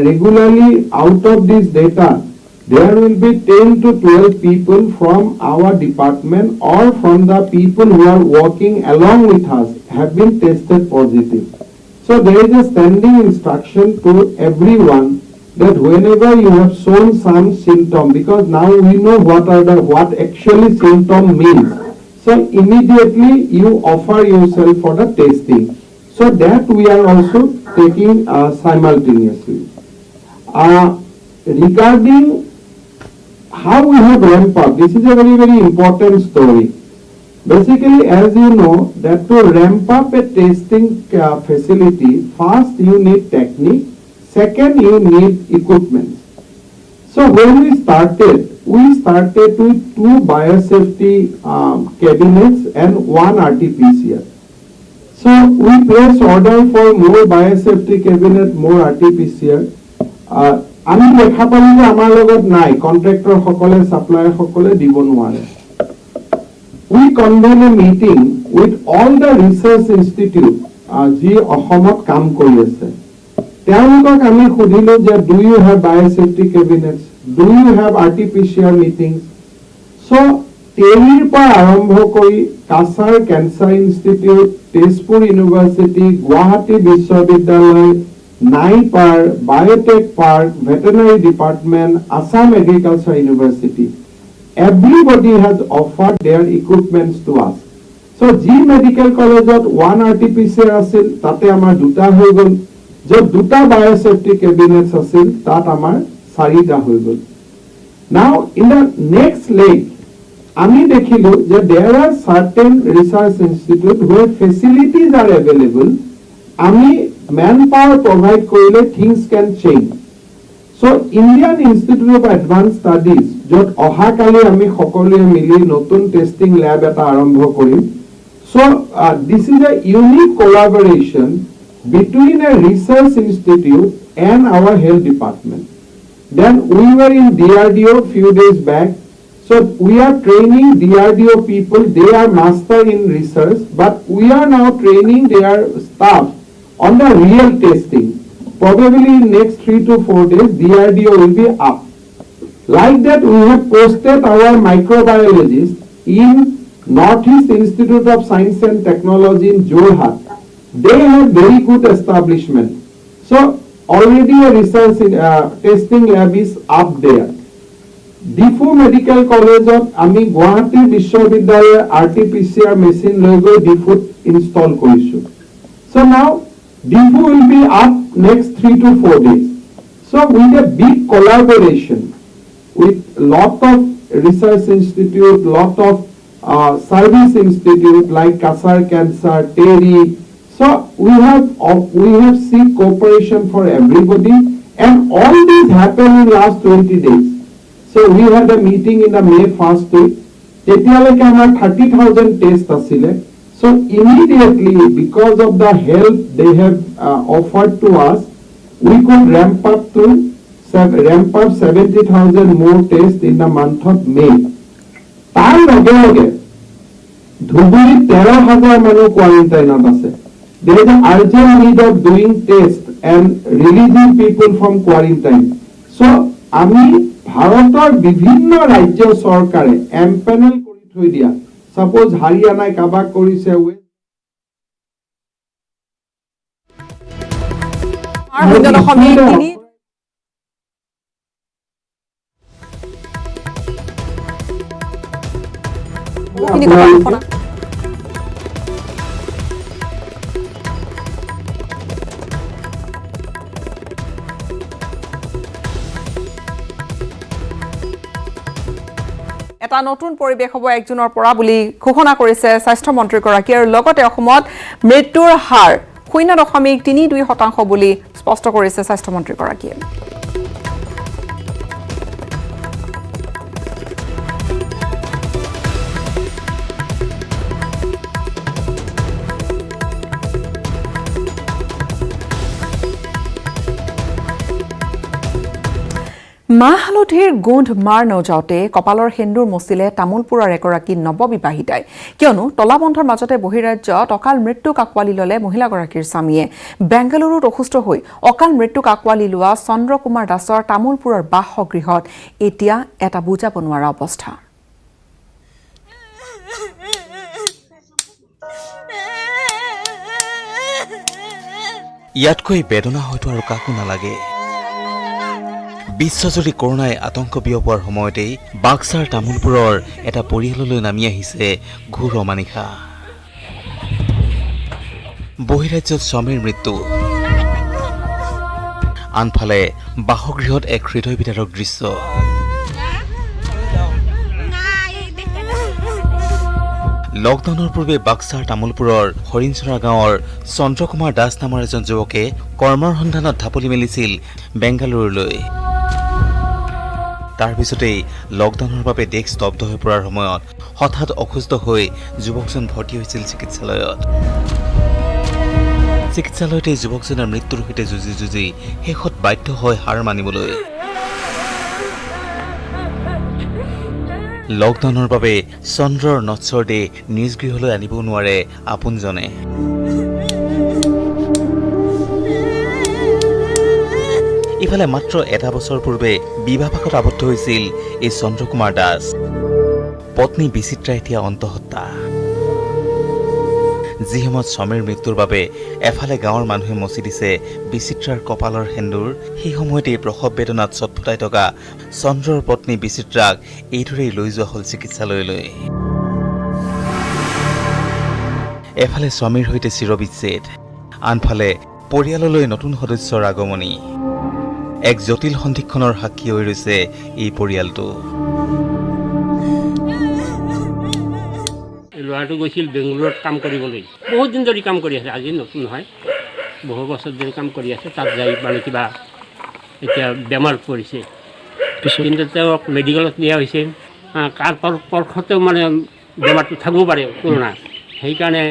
regularly, out of this data, there will be 10 to 12 people from our department or from the people who are working along with us have been tested positive. So there is a standing instruction to everyone that whenever you have shown some symptom, because now we know what actually symptom means. So immediately you offer yourself for the testing. So that we are also taking simultaneously. Regarding how we have ramped up, this is a very, very important story. Basically, as you know, that to ramp up a testing facility, first you need technique, second you need equipment. So when we started with 2 biosafety cabinets and 1 RT-PCR. So we placed order for more biosafety cabinet, more RT-PCR. আমি দেখা পালো যে আমাৰ লগত নাই, contractor সকলে সাপ্লায়াৰ সকলে দিব নোৱাৰে। We convened a meeting with all the research institute যি অসমত কাম কৰি আছে। তেওঁলোকক আমি সুধিলো যে do you have biosafety cabinets, do you have RT-PCR meetings? So টেলিৰ পৰা আৰম্ভ কৰি Cachar cancer institute, Tezpur university, Guwahati বিশ্ববিদ্যালয়, NIPER, biotech park, veterinary department, Assam agriculture university, everybody has offered their equipments to us. So G Medical Collegeত 1 RT-PCR আছিল, তাতে আমাৰ 2টা হৈ গ'ল। য'ত 2টা biosafety cabinets আছিল, তাত আমাৰ 4টা হৈ গ'ল। Now in the next leg, আমি দেখিলো যে there are certain research institute where facilities are available. আমি manpower provide কৰিলে things can change. So Indian Institute of Advanced Studies, য'ত অহাকালি আমি সকলোৱে মিলি নতুন টেষ্টিং ল্যাব এটা আৰম্ভ কৰিম। So this is a unique collaboration between a research institute and our health department. Then we were in DRDO few days back. So we are training DRDO people, they are master in research, but we are now training their staff on the real testing. Probably in next 3 to 4 days, DRDO will be up. Like that, we have posted our microbiologists in Northeast Institute of Science and Technology in Jorhat. They have very good establishment. So already a research testing lab is up there. Diphu medical কলেজত আমি গুৱাহাটী বিশ্ববিদ্যালয়ৰ RT-PCR machine লৈ গৈ ডিফুত install কৰিছো। So now Diphu will be up next 3 to 4 days. So with a big collaboration with lot of research institute, lot of service institute like Kasar Cancer, TERI. So we have seek cooperation for everybody, and all this happened in last 20 days. So we had a meeting in the May 1st week. তেতিয়ালৈকে আমাৰ 30,000 test আছিলে। So immediately, because of the help they have offered to us, we could ramp up 70,000 more tests in the month of May. তাৰ লগে লগে ধুবুৰীত 13,000 মানুহ কোৱাৰেণ্টাইনত আছে। There is an urgent need of doing tests and releasing people from quarantine. So আমি ভাৰতৰ বিভিন্ন ৰাজ্য চৰকাৰে এমপেনেল কৰি থৈ দিয়া, সাপোজ হাৰিয়ানাই কাবাক কৰিছে, এটা নতুন পৰিবেশ হ'ব 1 জুনৰ পৰা বুলি ঘোষণা কৰিছে স্বাস্থ্য মন্ত্ৰীগৰাকী। আৰু লগতে অসমত মৃত্যুৰ হাৰ 0.32% বুলি স্পষ্ট কৰিছে স্বাস্থ্যমন্ত্ৰীগৰাকীয়ে। মাহ হালধিৰ গোন্ধ মাৰ নযাওঁতে কপালৰ সেন্দুৰ মচিলে তামোলপুৰৰ এগৰাকী নৱবিবাহিতাই কিয়নো তলাবন্ধৰ মাজতে বহিৰাজ্যত অকাল মৃত্যুক আঁকোৱালি ল'লে মহিলাগৰাকীৰ স্বামীয়ে। বেংগালুৰুত অসুস্থ হৈ অকাল মৃত্যুক আঁকোৱালি লোৱা চন্দ্ৰ কুমাৰ দাসৰ তামোলপুৰৰ বাসগৃহত এতিয়া এটা বুজাব নোৱাৰা অৱস্থা। ইয়াতকৈ বেদনা হয়তো আৰু কাকো নালাগে। বিশ্বজুৰি কৰোনাই আতংক বিয়পোৱাৰ সময়তেই বাক্সাৰ তামোলপুৰৰ এটা পৰিয়াললৈ নামি আহিছে ঘোৰ অমানিশা। বহিৰাজ্যত স্বামীৰ মৃত্যু, আনফালে বাসগৃহত এক হৃদয় বিদাৰক দৃশ্য। লকডাউনৰ পূৰ্বে বাক্সাৰ তামোলপুৰৰ হৰিণচৰা গাঁৱৰ চন্দ্ৰ কুমাৰ দাস নামৰ এজন যুৱকে কৰ্মৰ সন্ধানত ঢাপলি মেলিছিল বেংগালুৰুলৈ। তাৰ পিছতেই লকডাউনৰ বাবে দেশ স্তব্ধ হৈ পৰাৰ সময়ত হঠাৎ অসুস্থ হৈ যুৱকজন ভৰ্তি হৈছিল চিকিৎসালয়ত। চিকিৎসালয়তে যুৱকজনৰ মৃত্যুৰ সৈতে যুঁজি যুঁজি শেষত বাধ্য হয় হাৰ মানিবলৈ। লকডাউনৰ বাবে চন্দ্ৰৰ নশ্বৰ দেহ নিজ গৃহলৈ আনিব নোৱাৰে আপোনজনে। ইফালে মাত্ৰ এটা বছৰ পূৰ্বে বিবাহপাশত আবদ্ধ হৈছিল এই চন্দ্ৰ কুমাৰ দাস। পত্নী বিচিত্ৰা এতিয়া অন্তঃসত্ত্বা। যি সময়ত স্বামীৰ মৃত্যুৰ বাবে এফালে গাঁৱৰ মানুহে মচি দিছে বিচিত্ৰাৰ কপালৰ সেন্দুৰ, সেই সময়তেই প্ৰসৱ বেদনাত চটফটাই থকা চন্দ্ৰৰ পত্নী বিচিত্ৰাক এইদৰেই লৈ যোৱা হ'ল চিকিৎসালয়লৈ। এফালে স্বামীৰ সৈতে চিৰবিচ্ছেদ, আনফালে পৰিয়াললৈ নতুন সদস্যৰ আগমনী। এক জটিল সন্ধিক্ষণৰ সাক্ষী হৈ ৰৈছে এই পৰিয়ালটো। ল'ৰাটো গৈছিল বেংগলোৰত কাম কৰিবলৈ, বহুত দিন ধৰি কাম কৰি আছে, আজি নতুন নহয়, বহু বছৰ ধৰি কাম কৰি আছে। তাত যাই মানে কিবা এতিয়া বেমাৰ পৰিছে, কিন্তু তেওঁক মেডিকেলত নিয়া হৈছে। কাৰ পৰ্ষতেও মানে বেমাৰটো থাকিব পাৰে কৰোণা, সেইকাৰণে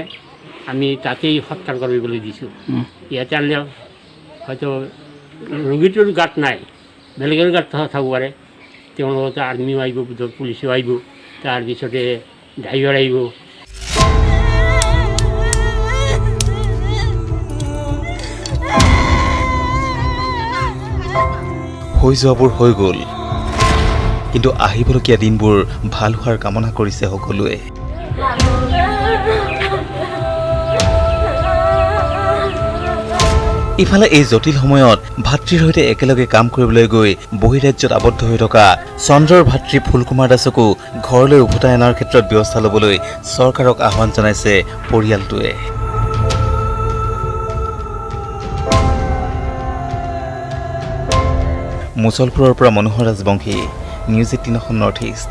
আমি তাতেই সৎকাৰ কৰিবলৈ দিছোঁ। ইয়াতে আনিলে হয়তো ৰোগীটোৰ গাত নাই, বেলেগৰ গাত থাকিব পাৰে। তেওঁৰ লগতে আৰ্মিও আহিব, পুলিচো আহিব, তাৰপিছতে ড্ৰাইভাৰ আহিব। হৈ যোৱাবোৰ হৈ গ'ল, কিন্তু আহিবলগীয়া দিনবোৰ ভাল হোৱাৰ কামনা কৰিছে সকলোৱে। ইফালে এই জটিল সময়ত ভাতৃৰ সৈতে একেলগে কাম কৰিবলৈ গৈ বহিৰাজ্যত আবদ্ধ হৈ থকা চন্দ্ৰৰ ভাতৃ ফুলকুমাৰ দাসকো ঘৰলৈ উভতাই অনাৰ ক্ষেত্ৰত ব্যৱস্থা ল'বলৈ চৰকাৰক আহ্বান জনাইছে পৰিয়ালটোৱে। মুছলপুৰৰ পৰা মনোহৰ ৰাজবংশী, নিউজ 18 নৰ্থ ইষ্ট।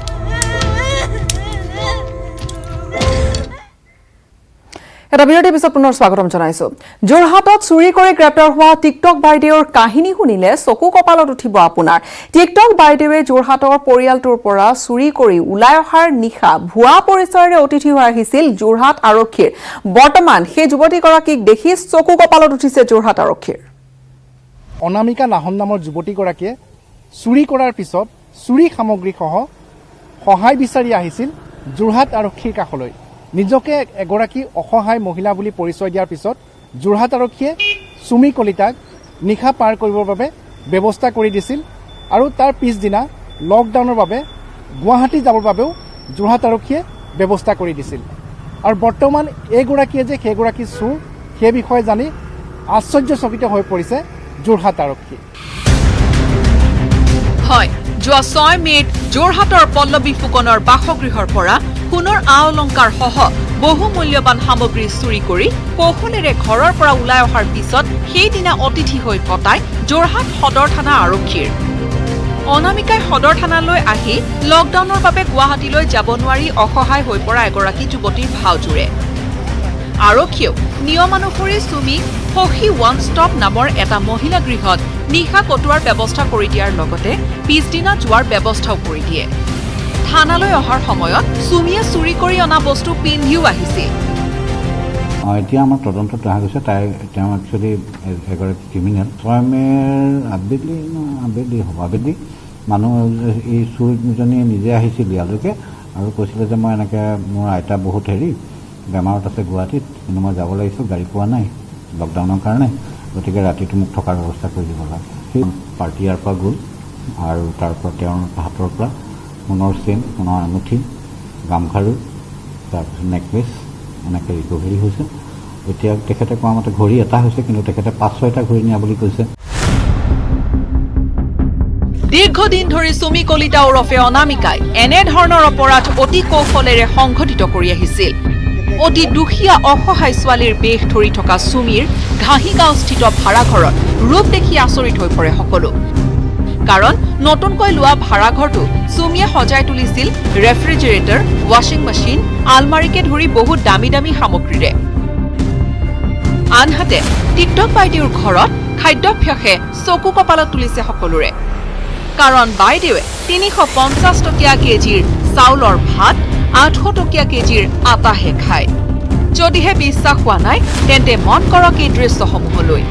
এটা বিৰতিৰ পিছত পুনৰ স্বাগতম জনাইছো। যোৰহাটত চুৰি কৰি গ্ৰেপ্তাৰ হোৱা টিকটক বাইদেউৰ কাহিনী শুনিলে চকু কপালত উঠিব আপোনাৰ। টিকটক বাইদেৱে যোৰহাটৰ পৰিয়ালটোৰ পৰা চুৰি কৰি ওলাই অহাৰ নিশা ভুৱা পৰিচয়েৰে অতিথি হৈ আহিছিল যোৰহাট আৰক্ষীৰ। বৰ্তমান সেই যুৱতীগৰাকীক দেখি চকু কপালত উঠিছে যোৰহাট আৰক্ষীৰ। অনামিকা নাহন নামৰ যুৱতীগৰাকীয়ে চুৰি কৰাৰ পিছত চুৰি সামগ্ৰীসহ সহায় বিচাৰি আহিছিল যোৰহাট আৰক্ষীৰ কাষলৈ। নিজকে এগৰাকী অসহায় মহিলা বুলি পৰিচয় দিয়াৰ পিছত যোৰহাট আৰক্ষীয়ে চুমি কলিতাক নিশা পাৰ কৰিবৰ বাবে ব্যৱস্থা কৰি দিছিল আৰু তাৰ পিছদিনা লকডাউনৰ বাবে গুৱাহাটী যাবৰ বাবেও যোৰহাট আৰক্ষীয়ে ব্যৱস্থা কৰি দিছিল। আৰু বৰ্তমান এইগৰাকীয়ে যে সেইগৰাকী চোৰ, সেই বিষয়ে জানি আশ্চৰ্যচকিত হৈ পৰিছে যোৰহাট আৰক্ষী। হয়, যোৱা 6 মে'ত যোৰহাটৰ পল্লৱী ফুকনৰ বাসগৃহৰ পৰা সোণৰ আ অলংকাৰ সহ বহু মূল্যৱান সামগ্ৰী চুৰি কৰি কৌশলেৰে ঘৰৰ পৰা ওলাই অহাৰ পিছত সেইদিনা অতিথি হৈ কটাই যোৰহাট সদৰ থানা আৰক্ষীৰ। অনামিকাই সদৰ থানালৈ আহি লকডাউনৰ বাবে গুৱাহাটীলৈ যাব নোৱাৰি অসহায় হৈ পৰা এগৰাকী যুৱতীৰ ভাও জোৰে। আৰক্ষীয়েও নিয়মানুসৰি চুমিক সখী ওৱান ষ্টপ নামৰ এটা মহিলা গৃহত নিশা কটোৱাৰ ব্যৱস্থা কৰি দিয়াৰ লগতে পিছদিনা যোৱাৰ ব্যৱস্থাও কৰি দিয়ে। থানালৈ অহাৰ সময়ত চুমিয়ে চুৰি কৰি অনা বস্তু পিন্ধিও আহিছিল। এতিয়া আমাৰ তদন্তত দেখা গৈছে তেওঁ একচুৱেলি এগৰাকী ক্ৰিমিনেল। 6 মে'ৰ আবেলি মানুহ এই চুৰজনীয়ে নিজে আহিছিল ইয়ালৈকে আৰু কৈছিলে যে মই এনেকৈ মোৰ আইতা বহুত বেমাৰত আছে গুৱাহাটীত, কিন্তু মই যাব লাগিছিল, গাড়ী পোৱা নাই লকডাউনৰ কাৰণে, গতিকে ৰাতিটো মোক থকাৰ ব্যৱস্থা কৰি দিব লাগে। সেই পাৰ্টি ইয়াৰ পৰা গ'ল আৰু তাৰ পৰা তেওঁৰ হাতৰ পৰা সোণৰ চেইন, সোণৰ আঙুঠি, গামখাৰু, তাৰপিছত নেকলেছ এনেকৈ ৰিকভাৰী হৈছে। এতিয়া তেখেতে কোৱা মতে ঘড়ী এটা হৈছে, কিন্তু তেখেতে 5-6টা ঘড়ী নিয়া বুলি কৈছে। দীৰ্ঘদিন ধৰি চুমি কলিতা ওৰফে অনামিকাই এনেধৰণৰ অপৰাধ অতি কৌশলেৰে সংঘটিত কৰি আহিছিল। অতি দুখীয়া অসহায় ছোৱালীৰ বেশ ধৰি থকা চুমিৰ ঘাঁহিগাঁওস্থিত ভাড়াঘৰত ৰূপ দেখি আচৰিত হৈ পৰে সকলো। কাৰণ নতুনকৈ লোৱা ভাড়াঘৰটো চুমিয়ে সজাই তুলিছিল ৰেফ্ৰিজাৰেটৰ, ৱাশ্বিং মেচিন, আলমাৰীকে ধৰি বহুত দামী দামী সামগ্ৰীৰে। আনহাতে টিকটক বাইদেউৰ ঘৰত খাদ্যাভ্যাসে চকু কপালত তুলিছে সকলোৰে। কাৰণ বাইদেৱে 350 টকীয়া কেজিৰ চাউলৰ ভাত 800 টকীয়া কেজিৰ আটাহে খায়। যদিহে বিশ্বাস হোৱা নাই তেন্তে মন কৰক এই দৃশ্যসমূহলৈ।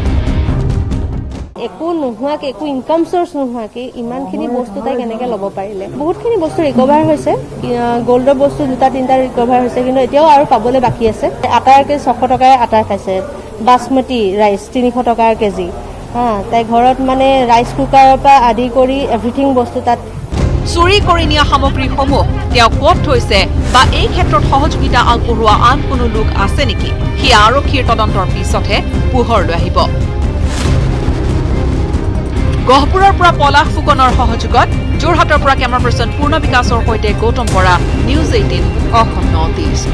একো নোহোৱাকে, একো ইনকাম চ'ৰ্চ নোহোৱাকে ইমানখিনি বস্তু তাই কেনেকৈ ল'ব পাৰিলে। বহুতখিনি বস্তু ৰিকভাৰ হৈছে, গ'ল্ডৰ বস্তু 2-3টা ৰিকভাৰ হৈছে, কিন্তু এতিয়াও আৰু পাবলৈ বাকী আছে। আটাৰ কেজি 600 টকাৰ আটা খাইছে, বাসমতি ৰাইচ 300 টকাৰ কেজি। তাই ঘৰত মানে ৰাইচ কুকাৰৰ পৰা আদি কৰি এভৰিথিং বস্তু তাত। চুৰি কৰি নিয়া সামগ্ৰীসমূহ তেওঁ ক'ত থৈছে বা এই ক্ষেত্ৰত সহযোগিতা আগবঢ়োৱা আন কোনো লোক আছে নেকি, সেয়া আৰক্ষীৰ তদন্তৰ পিছতহে পোহৰলৈ আহিব। গহপুৰৰ পৰা পলাশ ফুকনৰ সহযোগত যোৰহাটৰ পৰা কেমেৰা পাৰ্চন পূৰ্ণ বিকাশৰ সৈতে গৌতম বৰা, নিউজ 18 অসম নৰ্থ-ইষ্ট।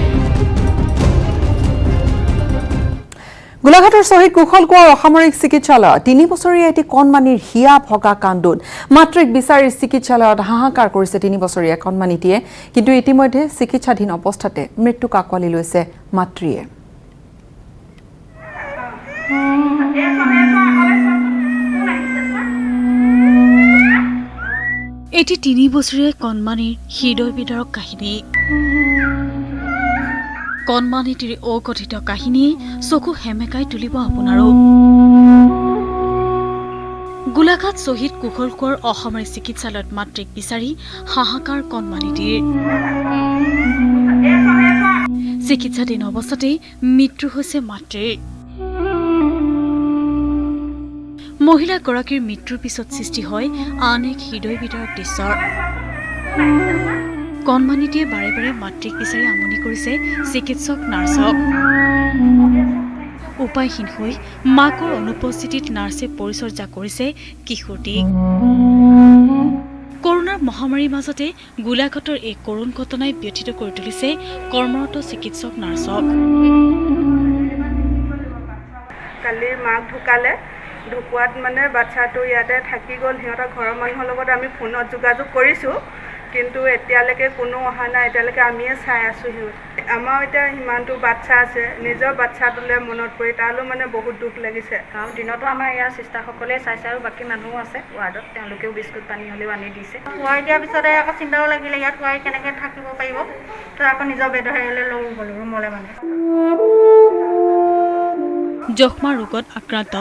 গোলাঘাটৰ শ্বহীদ কুশল কোঁৱৰ অসামৰিক চিকিৎসালয়ত 3 বছৰীয়া এটি কণমানিৰ হিয়া ভগা কান্দোন। মাতৃক বিচাৰি চিকিৎসালয়ত হাহাকাৰ কৰিছে 3 বছৰীয়া কণমানিটিয়ে, কিন্তু ইতিমধ্যে চিকিৎসাধীন অৱস্থাতে মৃত্যুক আঁকোৱালি লৈছে মাতৃয়ে। এটি 3 বছৰীয়া কণমানিৰ হৃদয় বিদাৰক কাহিনী। কণমানিটিৰ অকথিত কাহিনীয়ে চকু হেমেকাই তুলিব আপোনাৰো। গোলাঘাট শ্বহীদ কুশল কোঁৱৰ অসামৰিক চিকিৎসালয়ত মাতৃক বিচাৰি হাহাকাৰ কণমানিটিৰ। চিকিৎসাধীন অৱস্থাতেই মৃত্যু হৈছে মাতৃৰ। মহিলাগৰাকীৰ মৃত্যুৰ পিছত সৃষ্টি হয় আন এক হৃদয় বিদাৰক দৃশ্যৰ। কণমানিটিয়ে বাৰে বাৰে মাতৃক বিচাৰি আমনি কৰিছে চিকিৎসক নাৰ্ছক। উপায়হীন হৈ মাকৰ অনুপস্থিতিত নাৰ্ছে পৰিচৰ্যা কৰিছে কিশোৰটিক। কৰোনাৰ মহামাৰীৰ মাজতে গোলাঘাটৰ এই কৰুণ ঘটনাই ব্যথিত কৰি তুলিছে কৰ্মৰত চিকিৎসক নাৰ্ছক। কালি মাক ঢুকালে, ঢুকুৱাত মানে বাচ্চাটো ইয়াতে থাকি গ'ল। সিহঁতৰ ঘৰৰ মানুহৰ লগত আমি ফোনত যোগাযোগ কৰিছোঁ, কিন্তু এতিয়ালৈকে কোনো অহা নাই। এতিয়ালৈকে আমিয়ে চাই আছোঁ। আমাৰ এতিয়া সিমানটো বাচ্চা আছে, নিজৰ বাচ্চাটোলৈ মনত পৰি তালৈ মানে বহুত দুখ লাগিছে। কাৰণ দিনতো আমাৰ ইয়াৰ চিষ্টাৰসকলে চাইছে আৰু বাকী মানুহো আছে ৱাৰ্ডত, তেওঁলোকেও বিস্কুট পানী হ'লেও আনি দিছে। খোৱাই দিয়াৰ পিছতে আকৌ চিন্তাও লাগিলে ইয়াত খোৱাই কেনেকৈ থাকিব পাৰিব, তো আকৌ নিজৰ বেদহেৰিলৈ লৈ গ'লোঁ ৰুমলৈ মানে। যক্ষ্মা ৰোগত আক্ৰান্ত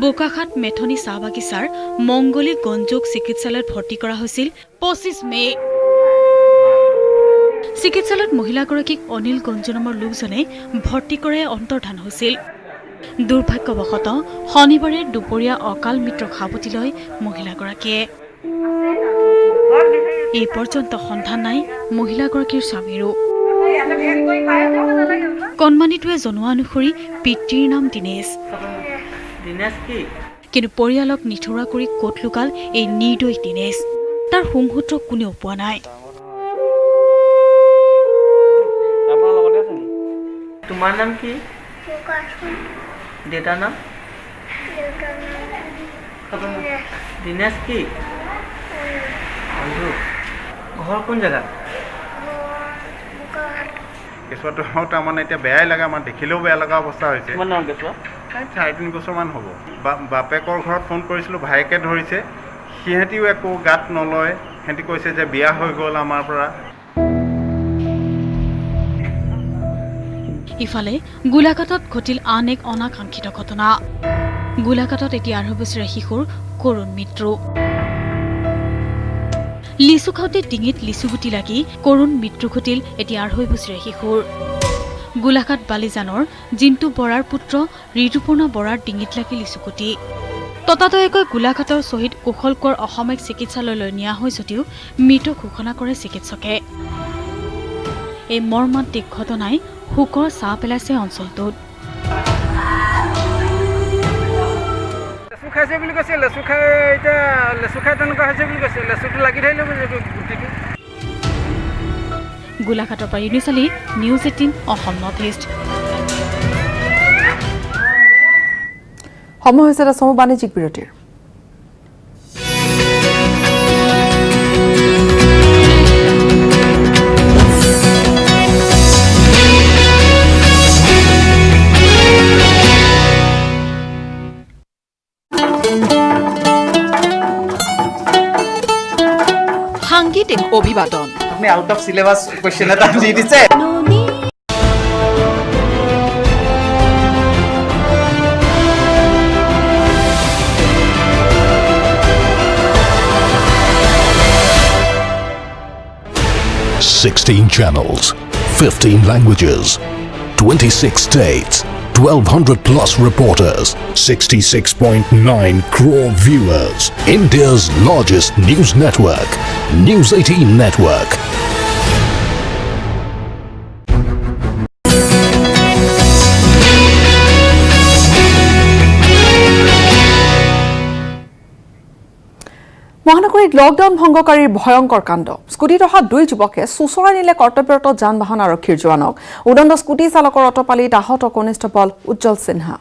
বোকাখাট মেথনি চাহ বাগিচাৰ মংগলী গঞ্জুক চিকিৎসালয়ত ভৰ্তি কৰা হৈছিল 25 মে'। চিকিৎসালয়ত মহিলাগৰাকীক অনিল গঞ্জু নামৰ লোকজনে ভৰ্তি কৰাই অন্তৰ্ধান হৈছিল। দুৰ্ভাগ্যবশতঃ শনিবাৰে দুপৰীয়া অকাল মৃত্যুক সাৱটি লয় মহিলাগৰাকীয়ে। এই পৰ্যন্ত সন্ধান নাই মহিলাগৰাকীৰ স্বামীৰো। কণমানিটোৱে জনোৱা অনুসৰি পিতৃৰ নাম দীনেশ। কিন্তু পৰিয়ালক নিথৰুৱা কৰি ক'ত লুকাল এই নিৰ্দয় দীনেশ, তাৰ সংসূত্ৰ কোনেও পোৱা নাই। তোমাৰ নাম কি? দেউতাৰ নাম? দীনেশ কি? ঘৰ কোন জেগাত? কেঁচুৱাটো তাৰমানে এতিয়া বেয়াই লগা, আমাৰ দেখিলেও বেয়া লগা অৱস্থা হৈছে। 3.5 বছৰমান হ'ব। বাপেকৰ ঘৰত ফোন কৰিছিলোঁ, ভায়েকে ধৰিছে, সিহঁতিও একো গাত নলয়, সিহঁতি কৈছে যে বিয়া হৈ গ'ল আমাৰ পৰা। ইফালে গোলাঘাটত ঘটিল আন এক অনাকাংক্ষিত ঘটনা। গোলাঘাটত এতিয়া 8 বছৰীয়া শিশুৰ কৰুণ মৃত্যু। লিচু খাওঁতে ডিঙিত লিচুগুটি লাগি কৰুণ মৃত্যু ঘটিল এতিয়া 8 বছৰীয়া শিশুৰ। গোলাঘাট বালিজানৰ জিন্তু বৰাৰ পুত্ৰ ঋতুপৰ্ণ বৰাৰ ডিঙিত লাগি লিচুগুটি। ততাতৈয়াকৈ গোলাঘাটৰ শ্বহীদ কুশল কোঁৱৰ অসামৰিক চিকিৎসালয়লৈ নিয়া হয় যদিও মৃত ঘোষণা কৰে চিকিৎসকে। এই মৰ্মান্তিক ঘটনাই শোকৰ ছাঁ পেলাইছে অঞ্চলটোত। লেচু খাইছে বুলি কৈছে, লেচু খাই এতিয়া লেচু খাই তেনেকুৱা হৈছে বুলি কৈছে, লেচুটো লাগি ধৰিলে গুটিটো। গোলাঘাটৰ পৰা Yunis Ali, news 18 Assam north east. সময় হৈছে এটা চমু বাণিজ্যিক বিৰতিৰ। সাংগীতিক অভিবাদন। আপনি আউট অফ সিলেবাস কোশ্চেন এটা দিয়ে দিছে। $16 channels, 15 languages, 26 states, 1,200 plus reporters, 66.9 crore viewers. India's largest news network, News 18 Network. মহানগৰীত লকডাউন ভংগকাৰীৰ ভয়ংকৰ কাণ্ড। স্কুটিত অহা 2 যুৱকে চুচৰাই নিলে কৰ্তব্যৰত যান বাহন আৰক্ষীৰ জোৱানক। উদণ্ড স্কুটি চালকৰ অটপালিত আহত কনিষ্টবল উজ্জ্বল সিনহা।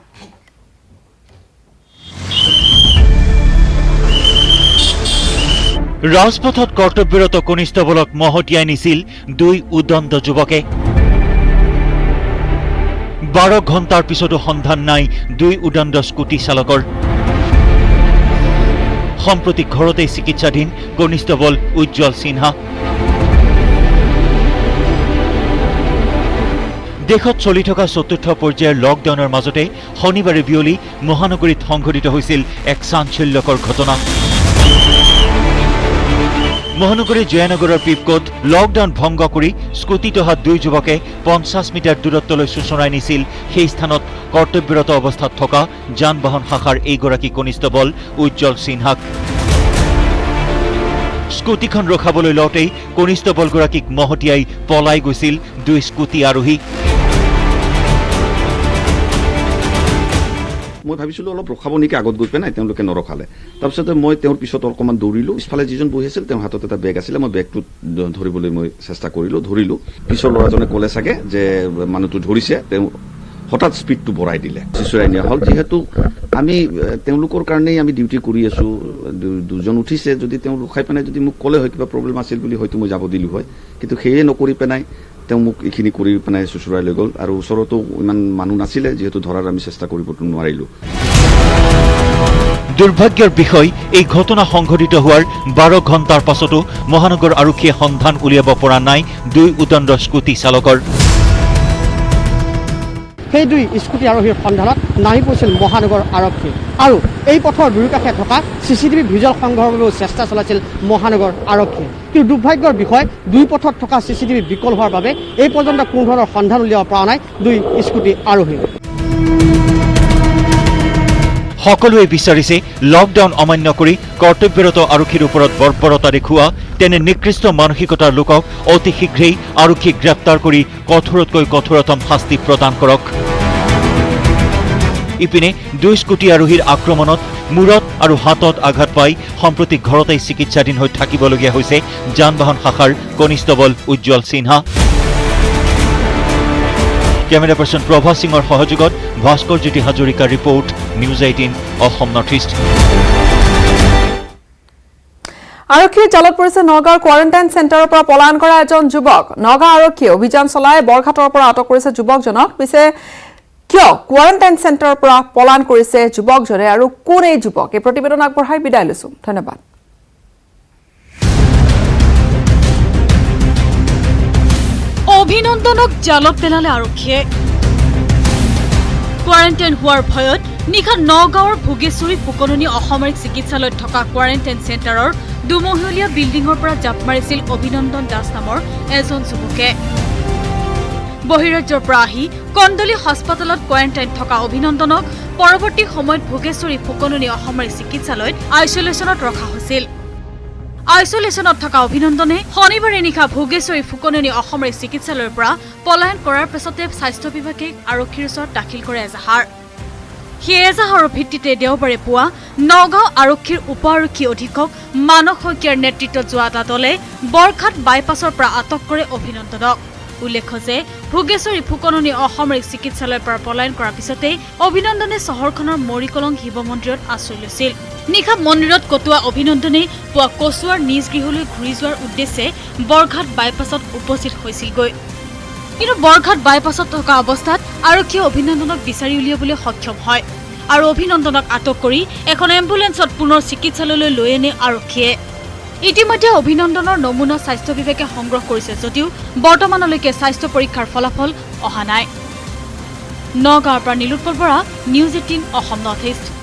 ৰাজপথত কৰ্তব্যৰত কনিষ্টবলক মহতিয়াই নিছিল 2 উদণ্ড যুৱকে। 12 ঘণ্টাৰ পিছতো সন্ধান নাই 2 উদণ্ড স্কুটি চালকৰ। সম্প্ৰতি ঘৰতে চিকিৎসাধীন কনিষ্টবল উজ্জ্বল সিনহা। দেশত চলি থকা 4ৰ্থ পৰ্যায়ৰ লকডাউনৰ মাজতে শনিবাৰে বিয়লি মহানগৰীত সংঘটিত হৈছিল এক চাঞ্চল্যকৰ ঘটনা। মহানগৰীৰ জয়ানগৰৰ পিপকোত লকডাউন ভংগ কৰি স্কুটিত অহা 2 যুৱকে 50 মিটাৰ দূৰত্বলৈ চুচৰাই নিছিল সেই স্থানত কৰ্তব্যৰত অৱস্থাত থকা যান বাহন শাখাৰ এইগৰাকী কনিষ্টবল উজ্জ্বল সিনহাক। স্কুটিখন ৰখাবলৈ লওঁতেই কনিষ্টবলগৰাকীক মহতিয়াই পলাই গৈছিল 2 স্কুটি আৰোহী। মই ভাবিছিলোঁ অলপ ৰখাব নেকি আগত গৈ পেলাই, তেওঁলোকে নৰখালে। তাৰপিছতে মই তেওঁৰ পিছত অকণমান দৌৰিলোঁ। পিছফালে যিজন বহি আছিল তেওঁৰ হাতত এটা বেগ আছিলে, মই বেগটো ধৰিবলৈ মই চেষ্টা ধৰিলোঁ। পিছৰ ল'ৰাজনে ক'লে চাগে যে মানুহটো ধৰিছে, তেওঁ হঠাৎ স্পীডটো বঢ়াই দিলে, চুচৰাই নিয়া হ'ল। যিহেতু আমি তেওঁলোকৰ কাৰণেই আমি ডিউটি কৰি আছোঁ, 2জন উঠিছে, যদি তেওঁ ৰখাই পেলাই যদি মোক ক'লে হয় কিবা প্ৰব্লেম আছিল বুলি হয়তো মই যাব দিলোঁ হয়, কিন্তু সেয়ে নকৰি পেলাই তেওঁ মোক এইখিনি কৰি পেলাই চুচৰাই লৈ গ'ল। আৰু ওচৰতো ইমান মানুহ নাছিলে, যিহেতু ধৰাৰ আমি চেষ্টা কৰিবতো নোৱাৰিলোঁ। দুৰ্ভাগ্যৰ বিষয়, এই ঘটনা সংঘটিত হোৱাৰ 12 ঘণ্টাৰ পাছতো মহানগৰ আৰক্ষীয়ে সন্ধান উলিয়াব পৰা নাই 2 উদণ্ড স্কুটি চালকৰ। সেই 2 স্কুটি আৰোহীৰ সন্ধানত নামি পৰিছিল মহানগৰ আৰক্ষী আৰু এই পথৰ দুয়োকাষে থকা চিচিটিভি ভিজুৱেল সংগ্ৰহৰ বাবেও চেষ্টা চলাইছিল মহানগৰ আৰক্ষীয়ে। কিন্তু দুৰ্ভাগ্যৰ বিষয়, 2 পথত থকা চিচিটিভি বিকল হোৱাৰ বাবে এই পৰ্যন্ত কোনো ধৰণৰ সন্ধান উলিয়াব পৰা নাই 2 স্কুটি আৰোহী। সকলোৱে বিচাৰিছে লকডাউন অমান্য কৰি কৰ্তব্যৰত আৰক্ষীৰ ওপৰত বৰ্বৰতা দেখুওৱা তেনে নিকৃষ্ট মানসিকতাৰ লোকক অতি শীঘ্ৰেই আৰক্ষীক গ্ৰেপ্তাৰ কৰি কঠোৰতকৈ কঠোৰতম শাস্তি প্ৰদান কৰক। ইপিনে 2 স্কুটি আৰোহীৰ আক্ৰমণত মূৰত আৰু হাতত আঘাত পাই সম্প্ৰতি ঘৰতেই চিকিৎসাধীন হৈ থাকিবলগীয়া হৈছে যান বাহন শাখাৰ কনিষ্টবল উজ্জ্বল সিনহা। কেমেৰা পাৰ্চন প্ৰভা সিঙৰ সহযোগত ভাস্কৰ জ্যোতি হাজৰিকাৰ report, news 18 Assam north east. আৰক্ষীৰ জালত পৰিছে নগাঁৱৰ কোৱাৰেণ্টাইন চেণ্টাৰৰ পৰা পলায়ন কৰা এজন যুৱক নগাঁও আৰক্ষীয়ে অভিযান চলাই বৰঘাটৰ পৰা আটক কৰিছে যুৱকজনক পিছে কিয় কোৱাৰেণ্টাইন চেণ্টাৰৰ পৰা পলায়ন কৰিছে যুৱকজনে আৰু কোন এই যুৱক এই প্ৰতিবেদন আগবঢ়াই বিদায় লৈছো ধন্যবাদ অভিনন্দনক জালত পেলালে আৰক্ষীয়ে কোৱাৰেণ্টাইন হোৱাৰ ভয়ত নিশা নগাঁৱৰ ভোগেশ্বৰী ফুকননি অসামৰিক চিকিৎসালয়ত থকা কোৱাৰেণ্টাইন চেণ্টাৰৰ দুমহলীয়া বিল্ডিঙৰ পৰা জাপ মাৰিছিল অভিনন্দন দাস নামৰ এজন যুৱকে বহিৰাজ্যৰ পৰা আহি কন্দলি হাস্পতালত কোৱাৰেণ্টাইন থকা অভিনন্দনক পৰৱৰ্তী সময়ত ভোগেশ্বৰী ফুকননি অসামৰিক চিকিৎসালয়ত আইচোলেশ্যনত ৰখা হৈছিল আইচোলেশ্যনত থকা অভিনন্দনে শনিবাৰে নিশা ভোগেশ্বৰী ফুকননি অসামৰিক চিকিৎসালয়ৰ পৰা পলায়ন কৰাৰ পিছতে স্বাস্থ্য বিভাগে আৰক্ষীৰ ওচৰত দাখিল কৰে এজাহাৰ সেই এজাহাৰৰ ভিত্তিতে দেওবাৰে পুৱা নগাঁও আৰক্ষীৰ উপ আৰক্ষী অধীক্ষক মানস শইকীয়াৰ নেতৃত্বত যোৱা এটা দলে বৰঘাট বাইপাছৰ পৰা আটক কৰে অভিনন্দনক উল্লেখ্য যে ভোগেশ্বৰী ফুকননি অসামৰিক চিকিৎসালয়ৰ পৰা পলায়ন কৰাৰ পিছতে অভিনন্দনে চহৰখনৰ মৰিকলং শিৱ মন্দিৰত আশ্ৰয় লৈছিল নিশা মন্দিৰত কটোৱা অভিনন্দনে পুৱা কচুৱাৰ নিজ গৃহলৈ ঘূৰি যোৱাৰ উদ্দেশ্যে বৰঘাট বাইপাছত উপস্থিত হৈছিলগৈ কিন্তু বৰঘাট বাইপাছত থকা অৱস্থাত আৰক্ষীয়ে অভিনন্দনক বিচাৰি উলিয়াবলৈ সক্ষম হয় আৰু অভিনন্দনক আটক কৰি এখন এম্বুলেন্সত পুনৰ চিকিৎসালয়লৈ লৈ আনে আৰক্ষীয়ে ইতিমধ্যে অভিনন্দনৰ নমুনা স্বাস্থ্য বিভাগে সংগ্ৰহ কৰিছে যদিও বৰ্তমানলৈকে স্বাস্থ্য পৰীক্ষাৰ ফলাফল অহা নাই নগাঁৱৰ পৰা Nilotpal Bora news 18 Assam north east